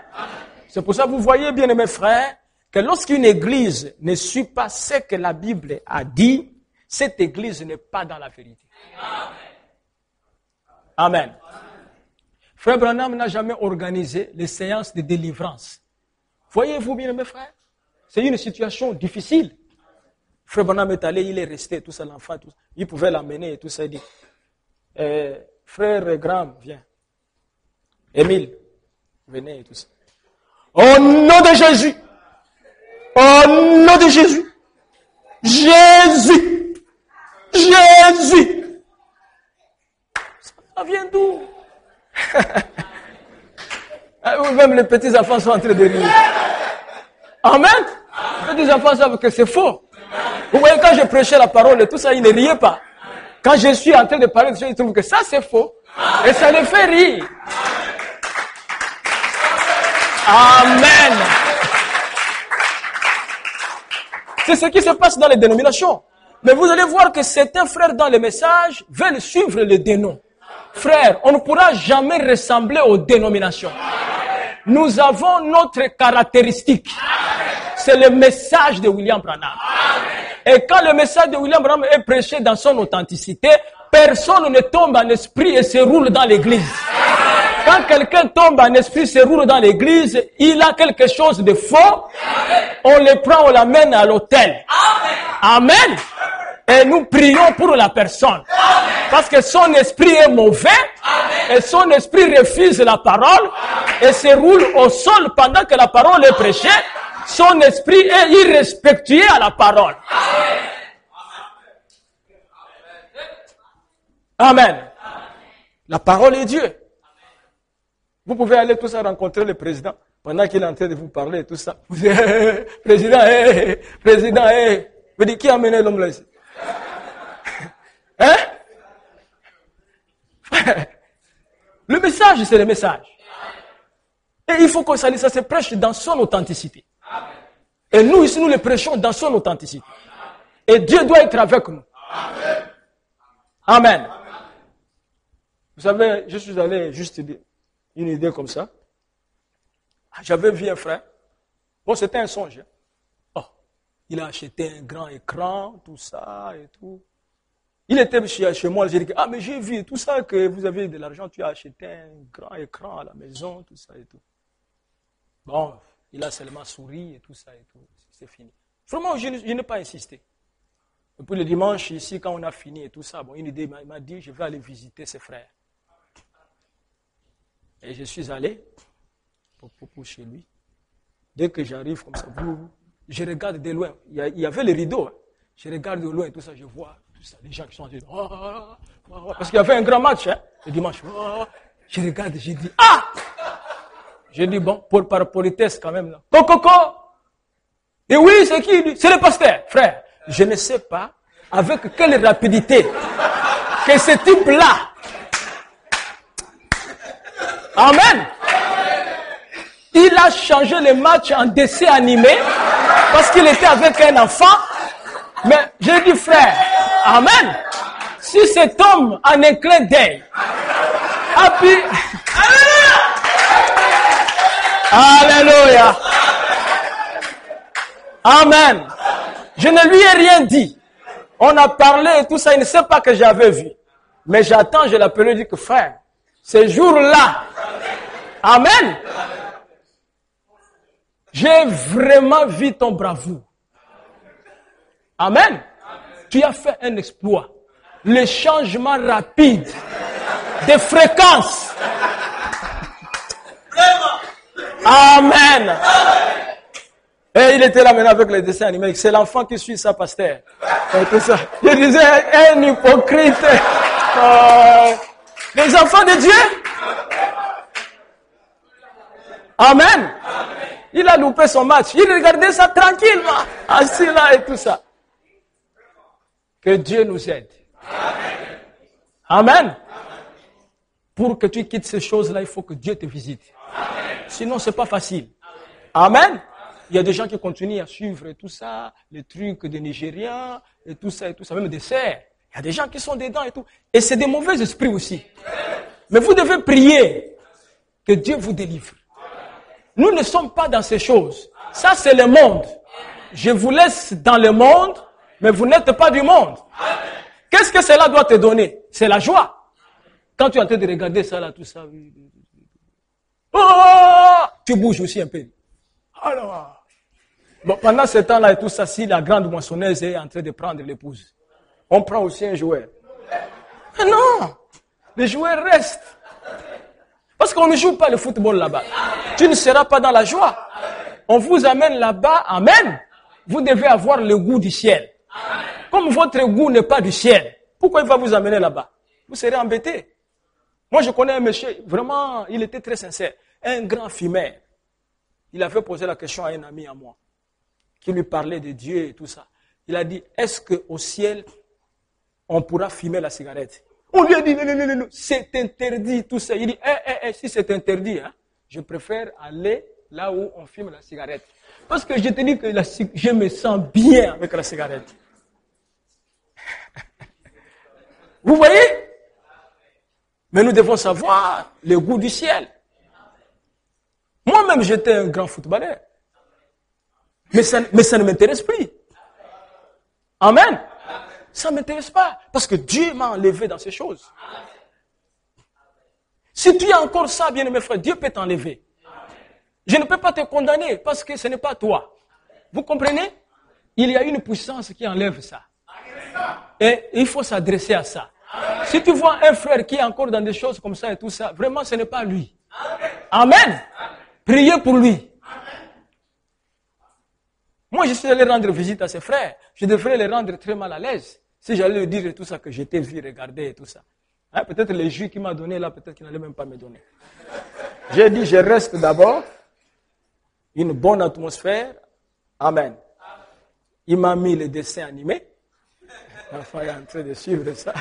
C'est pour ça que vous voyez bien, mes frères, que lorsqu'une église ne suit pas ce que la Bible a dit, cette église n'est pas dans la vérité. Amen. Amen. Frère Branham n'a jamais organisé les séances de délivrance. Voyez-vous bien, mes frères, c'est une situation difficile. Frère Branham est allé, il est resté, tout ça, l'enfant, tout ça. Il pouvait l'amener et tout ça, il dit, frère Graham, viens. Émile, venez et tout ça. Au nom de Jésus. Au nom de Jésus. Jésus. Jésus. Ça vient d'où? Même les petits enfants sont en train de rire. Amen. Les petits enfants savent que c'est faux. Vous voyez, quand je prêchais la parole et tout ça, ils ne riaient pas. Quand je suis en train de parler de ça, ils trouvent que ça c'est faux. Et ça les fait rire. Amen. C'est ce qui se passe dans les dénominations. Mais vous allez voir que certains frères dans les messages veulent suivre les dénoms. Frères, on ne pourra jamais ressembler aux dénominations. Nous avons notre caractéristique. C'est le message de William Branham. Et quand le message de William Branham est prêché dans son authenticité, personne ne tombe en esprit et se roule dans l'église. Quand quelqu'un tombe en esprit et se roule dans l'église, il a quelque chose de faux. On le prend, on l'amène à l'autel. Amen. Et nous prions pour la personne. Parce que son esprit est mauvais. Et son esprit refuse la parole et se roule au sol pendant que la parole est prêchée. Son esprit est irrespectueux à la parole. Amen. La parole est Dieu. Vous pouvez aller tous à rencontrer le président pendant qu'il est en train de vous parler et tout ça. Vous dites, président, président, vous dites, qui a amené l'homme là ici? Hein? Le message, c'est le message. Et il faut que ça se prêche dans son authenticité. Et nous, ici, nous le prêchons dans son authenticité. Et Dieu doit être avec nous. Amen. Vous savez, je suis allé juste dire une idée comme ça. J'avais vu un frère. Bon, c'était un songe. Oh, il a acheté un grand écran, tout ça et tout. Il était chez moi, j'ai dit, ah, mais j'ai vu tout ça, que vous avez de l'argent, tu as acheté un grand écran à la maison, tout ça et tout. Bon, il a seulement souri et tout ça et tout. C'est fini. Vraiment, je n'ai pas insisté. Et puis le dimanche, ici, quand on a fini et tout ça, bon, une idée m'a dit, je vais aller visiter ses frères. Et je suis allé pour chez lui. Dès que j'arrive comme ça, je regarde de loin. Il y avait les rideaux. Hein. Je regarde de loin et tout ça, je vois tout ça. Les gens qui sont en train de... Parce qu'il y avait un grand match, hein, le dimanche. Je regarde et je dis, ah! J'ai dit, bon, par politesse quand même. Coco! Et oui, c'est qui? C'est le pasteur, frère. Je ne sais pas avec quelle rapidité que ce type-là. Amen. Il a changé le match en dessin animé parce qu'il était avec un enfant. Mais j'ai dit, frère, amen. Si cet homme en un clin d'œil a pu... Alléluia. Amen. Je ne lui ai rien dit. On a parlé et tout ça, il ne sait pas que j'avais vu. Mais j'attends, je l'appelle et dis que frère, ce jour-là, amen, j'ai vraiment vu ton bravoure. Amen. Tu as fait un exploit. Le changement rapide de fréquence. Amen. Et il était là maintenant avec les dessins animés. C'est l'enfant qui suit sa pasteur. Et tout ça. Je disais, un hypocrite. Les enfants de Dieu. Amen. Il a loupé son match. Il regardait ça tranquillement. Assis là et tout ça. Que Dieu nous aide. Amen. Pour que tu quittes ces choses-là, il faut que Dieu te visite. Sinon, c'est pas facile. Amen. Il y a des gens qui continuent à suivre tout ça, les trucs des Nigériens, et tout ça, même des serres. Il y a des gens qui sont dedans et tout. Et c'est des mauvais esprits aussi. Mais vous devez prier que Dieu vous délivre. Nous ne sommes pas dans ces choses. Ça, c'est le monde. Je vous laisse dans le monde, mais vous n'êtes pas du monde. Qu'est-ce que cela doit te donner? C'est la joie. Quand tu es en train de regarder ça, là, tout ça. Oh, tu bouges aussi un peu. Alors, bon, pendant ce temps-là et tout ça, si la grande moissonneuse est en train de prendre l'épouse, on prend aussi un joueur. Mais non, les joueurs restent. Parce qu'on ne joue pas le football là-bas. Tu ne seras pas dans la joie. On vous amène là-bas, amen. Vous devez avoir le goût du ciel. Comme votre goût n'est pas du ciel, pourquoi il va vous amener là-bas? Vous serez embêtés. Moi, je connais un monsieur, vraiment, il était très sincère. Un grand fumeur. Il avait posé la question à un ami à moi, qui lui parlait de Dieu et tout ça. Il a dit, est-ce qu'au ciel, on pourra fumer la cigarette? On lui a dit, non, c'est interdit, tout ça. Il dit, si c'est interdit, hein, je préfère aller là où on fume la cigarette. Parce que je te dis que je me sens bien avec la cigarette. Vous voyez? Mais nous devons savoir le goût du ciel. Moi-même, j'étais un grand footballeur. Mais ça ne m'intéresse plus. Amen. Ça ne m'intéresse pas. Parce que Dieu m'a enlevé dans ces choses. Si tu as encore ça, bien-aimé frère, Dieu peut t'enlever. Je ne peux pas te condamner parce que ce n'est pas toi. Vous comprenez? Il y a une puissance qui enlève ça. Et il faut s'adresser à ça. Si tu vois un frère qui est encore dans des choses comme ça et tout ça, vraiment ce n'est pas lui. Amen. Priez pour lui. Moi, je suis allé rendre visite à ses frères. Je devrais les rendre très mal à l'aise. Si j'allais lui dire tout ça que j'étais vu, regarder et tout ça. Hein, peut-être les jus qu'il m'a donné là, peut-être qu'il n'allait même pas me donner. J'ai dit, je reste d'abord. Une bonne atmosphère. Amen. Il m'a mis les dessins animés. L'enfant est en train de suivre ça.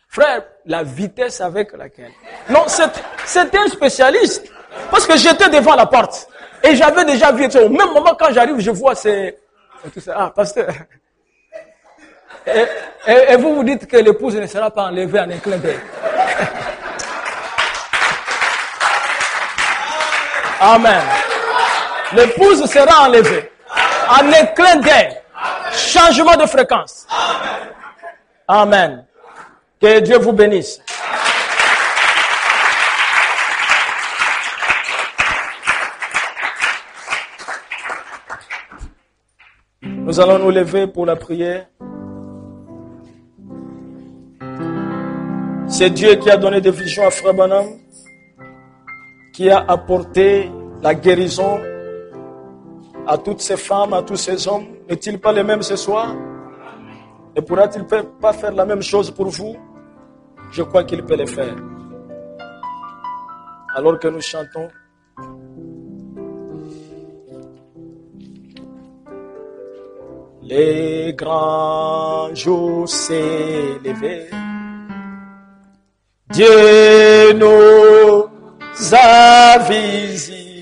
Frère, la vitesse avec laquelle... Non, c'était un spécialiste. Parce que j'étais devant la porte. Et j'avais déjà vu, au même moment quand j'arrive, je vois tout ça. Ah, pasteur. Et vous vous dites que l'épouse ne sera pas enlevée en un clin d'œil. Amen. L'épouse sera enlevée en un clin d'œil. Changement de fréquence. Amen. Que Dieu vous bénisse. Nous allons nous lever pour la prière. C'est Dieu qui a donné des visions à Frère Branham, qui a apporté la guérison à toutes ces femmes, à tous ces hommes. N'est-il pas les mêmes ce soir? Et pourra-t-il pas faire la même chose pour vous? Je crois qu'il peut le faire. Alors que nous chantons, les grands jours s'est levé, Dieu nous a visités.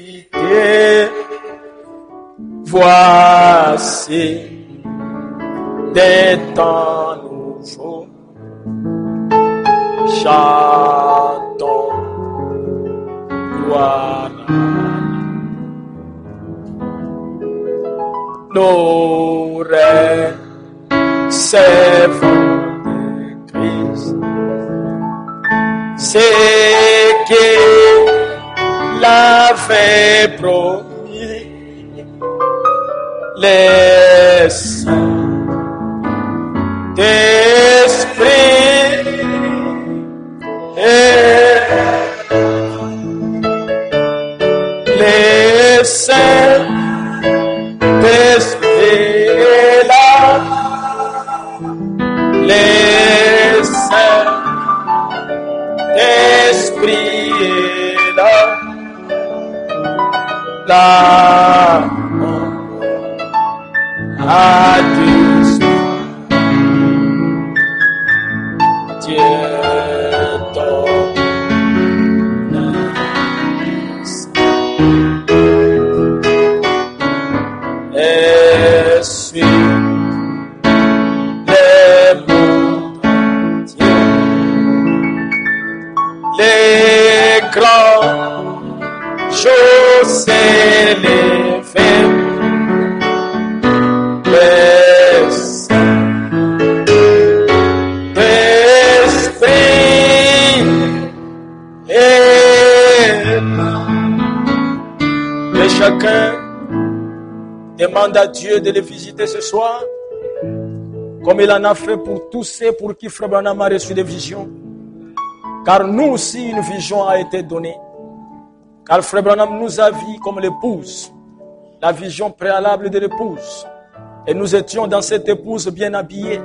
Voici des temps nouveaux. Chantons gloire. Nous recevons de Christ c'est qu'il avait promis. Les Saint-Esprit et les Saint-Esprit là, les Saint-Esprit là, là. Adieu, Dieu donne. Et suis les mondes entiers, les grands jours s'élèvent. Chacun demande à Dieu de les visiter ce soir, comme il en a fait pour tous ceux pour qui Frère Branham a reçu des visions. Car nous aussi, une vision a été donnée. Car Frère Branham nous a vus comme l'épouse, la vision préalable de l'épouse. Et nous étions dans cette épouse bien habillée.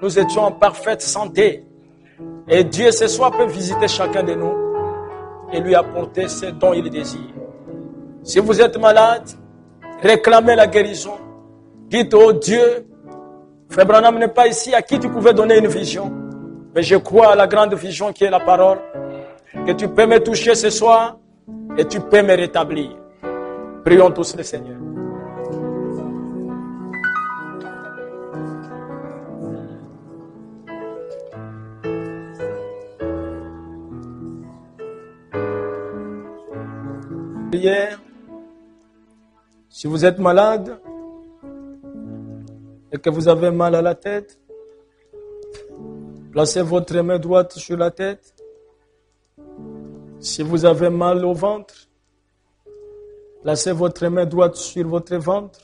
Nous étions en parfaite santé. Et Dieu ce soir peut visiter chacun de nous et lui apporter ce dont il désire. Si vous êtes malade, réclamez la guérison. Dites au Dieu, Frère Branham n'est pas ici, à qui tu pouvais donner une vision. Mais je crois à la grande vision qui est la parole, que tu peux me toucher ce soir et tu peux me rétablir. Prions tous le Seigneur. Prière. Si vous êtes malade et que vous avez mal à la tête, placez votre main droite sur la tête. Si vous avez mal au ventre, placez votre main droite sur votre ventre.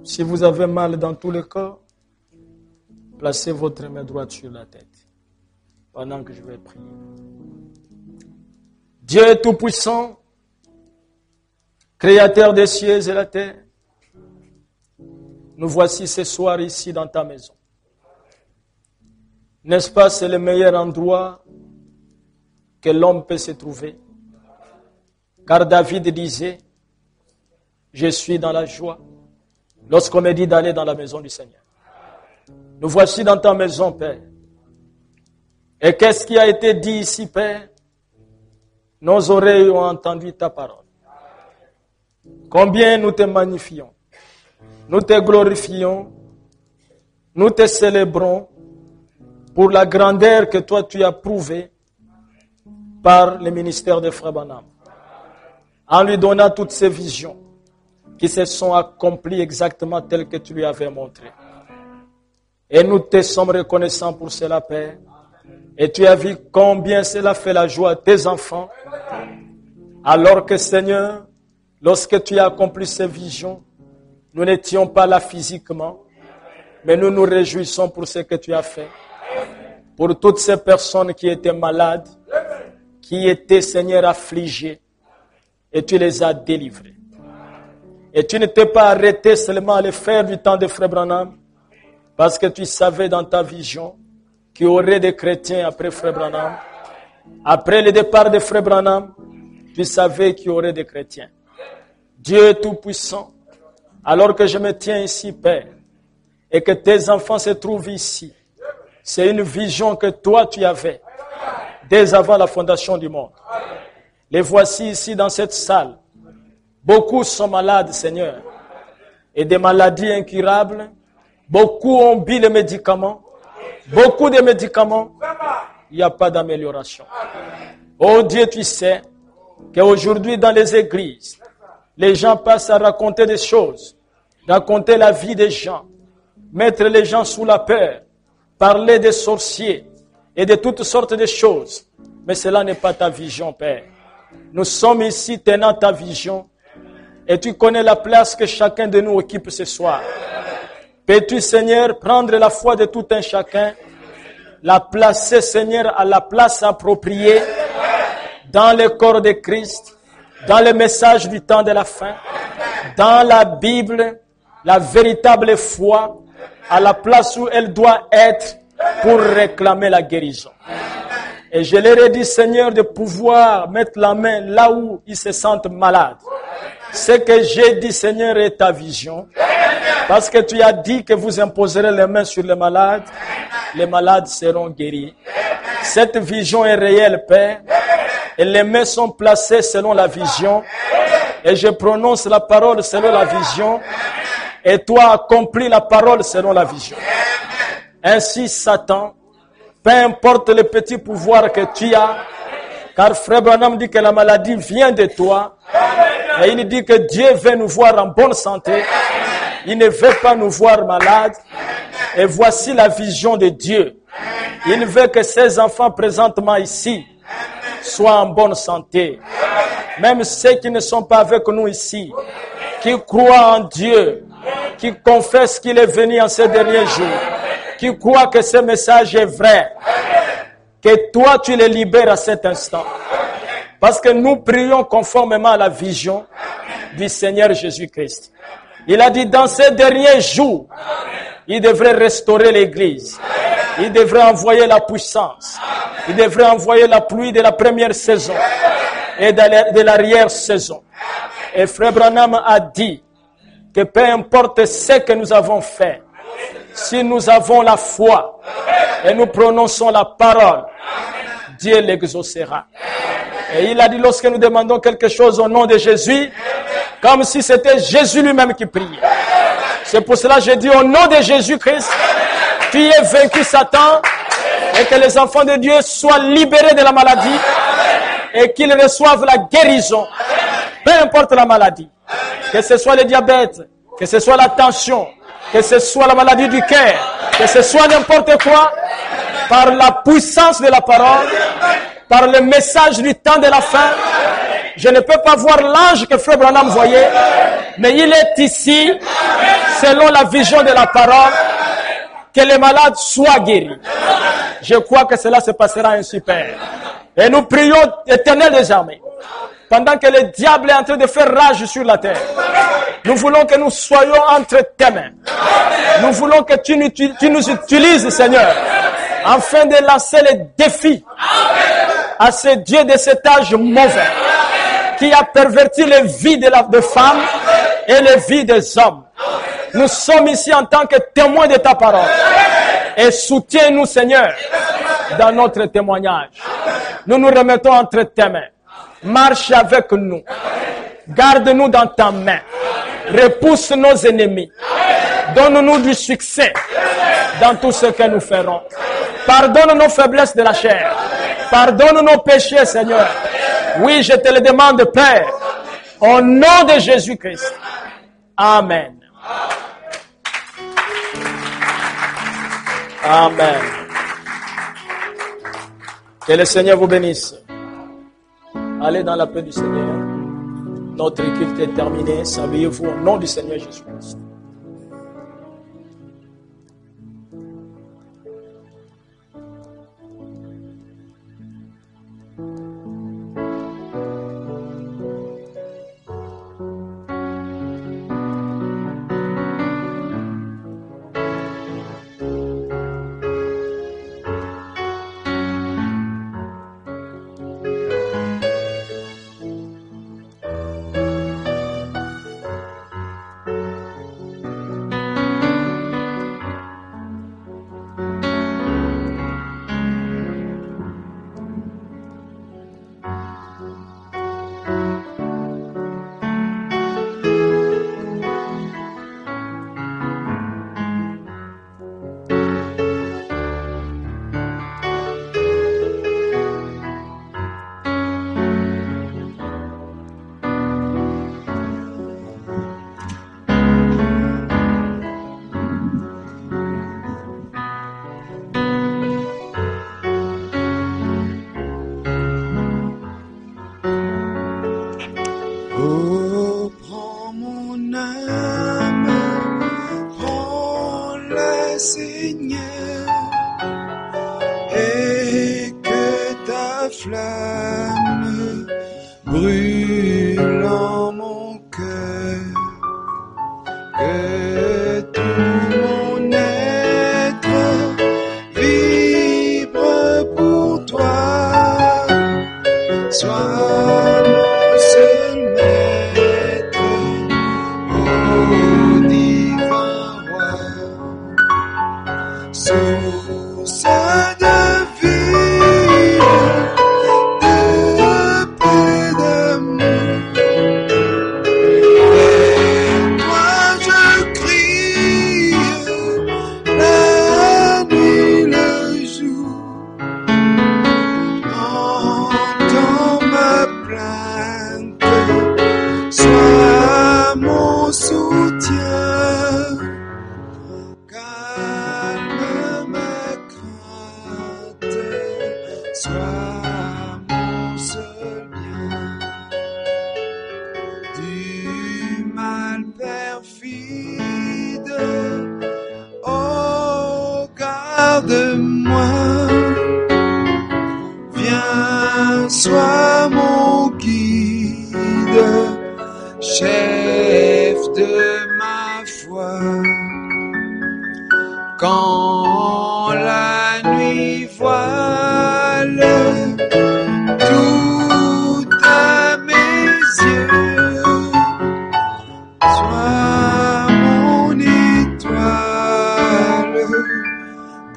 Si vous avez mal dans tout le corps, Placez votre main droite sur la tête pendant que je vais prier. Dieu Tout-Puissant, Créateur des cieux et la terre, nous voici ce soir ici dans ta maison. N'est-ce pas, c'est le meilleur endroit que l'homme peut se trouver. Car David disait, je suis dans la joie lorsqu'on me dit d'aller dans la maison du Seigneur. Nous voici dans ta maison, Père. Et qu'est-ce qui a été dit ici, Père? Nos oreilles ont entendu ta parole. Combien nous te magnifions, nous te glorifions, nous te célébrons pour la grandeur que toi tu as prouvée par le ministère de Frère Branham, en lui donnant toutes ces visions qui se sont accomplies exactement telles que tu lui avais montrées. Et nous te sommes reconnaissants pour cela, Père. Et tu as vu combien cela fait la joie à tes enfants, alors que, Seigneur, lorsque tu as accompli ces visions, nous n'étions pas là physiquement, mais nous nous réjouissons pour ce que tu as fait. Pour toutes ces personnes qui étaient malades, qui étaient, Seigneur, affligées, et tu les as délivrées. Et tu ne t'es pas arrêté seulement à le faire du temps de Frère Branham, parce que tu savais dans ta vision qu'il y aurait des chrétiens après Frère Branham. Après le départ de Frère Branham, tu savais qu'il y aurait des chrétiens. Dieu Tout-Puissant, alors que je me tiens ici, Père, et que tes enfants se trouvent ici, c'est une vision que toi tu avais dès avant la fondation du monde. Les voici ici dans cette salle. Beaucoup sont malades, Seigneur, et des maladies incurables. Beaucoup ont bu les médicaments. Beaucoup de médicaments. Il n'y a pas d'amélioration. Oh Dieu, tu sais qu'aujourd'hui dans les églises, les gens passent à raconter des choses, raconter la vie des gens, mettre les gens sous la peur, parler des sorciers et de toutes sortes de choses. Mais cela n'est pas ta vision, Père. Nous sommes ici tenant ta vision et tu connais la place que chacun de nous occupe ce soir. Peux-tu, Seigneur, prendre la foi de tout un chacun, la placer, Seigneur, à la place appropriée dans le corps de Christ, dans le message du temps de la fin, dans la Bible, la véritable foi, à la place où elle doit être pour réclamer la guérison. Et je leur ai dit, Seigneur, de pouvoir mettre la main là où ils se sentent malades. Ce que j'ai dit, Seigneur, est ta vision. Parce que tu as dit que vous imposerez les mains sur les malades seront guéris. Cette vision est réelle, Père. Et les mains sont placées selon la vision. Et je prononce la parole selon la vision. Et toi accomplis la parole selon la vision. Ainsi, Satan, peu importe le petit pouvoir que tu as, car Frère Branham dit que la maladie vient de toi, et il dit que Dieu veut nous voir en bonne santé, il ne veut pas nous voir malades, et voici la vision de Dieu. Il veut que ses enfants présentement ici soient en bonne santé, même ceux qui ne sont pas avec nous ici, qui croient en Dieu, qui confessent qu'il est venu en ces derniers jours, qui croient que ce message est vrai, que toi tu les libères à cet instant. Parce que nous prions conformément à la vision du Seigneur Jésus-Christ. Il a dit dans ces derniers jours, il devrait restaurer l'Église. Il devrait envoyer la puissance. Il devrait envoyer la pluie de la première saison et de l'arrière-saison. Et Frère Branham a dit que peu importe ce que nous avons fait, si nous avons la foi et nous prononçons la parole, Dieu l'exaucera. Et il a dit, lorsque nous demandons quelque chose au nom de Jésus, comme si c'était Jésus lui-même qui priait. C'est pour cela que j'ai dit, au nom de Jésus-Christ, tu es vaincu Satan, et que les enfants de Dieu soient libérés de la maladie, et qu'ils reçoivent la guérison, peu importe la maladie. Que ce soit le diabète, que ce soit la tension, que ce soit la maladie du cœur, que ce soit n'importe quoi, par la puissance de la parole, par le message du temps de la fin. Je ne peux pas voir l'ange que Frère Branham voyait, mais il est ici, selon la vision de la parole, Que les malades soient guéris. Je crois que cela se passera ainsi, Père. Et nous prions, Éternel des armées, pendant que le diable est en train de faire rage sur la terre. Nous voulons que nous soyons entre tes mains. Nous voulons que tu nous utilises, Seigneur, afin de lancer les défis à ce Dieu de cet âge mauvais qui a perverti les vies de femmes et les vies des hommes. Nous sommes ici en tant que témoins de ta parole. Et soutiens-nous, Seigneur, dans notre témoignage. Nous nous remettons entre tes mains. Marche avec nous. Garde-nous dans ta main. Repousse nos ennemis. Donne-nous du succès dans tout ce que nous ferons. Pardonne nos faiblesses de la chair. Pardonne nos péchés, Seigneur. Oui, je te le demande, Père. Au nom de Jésus-Christ. Amen. Amen. Que le Seigneur vous bénisse. Allez dans la paix du Seigneur. Notre culte est terminé. Savez-vous au nom du Seigneur Jésus-Christ.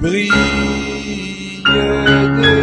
Brille de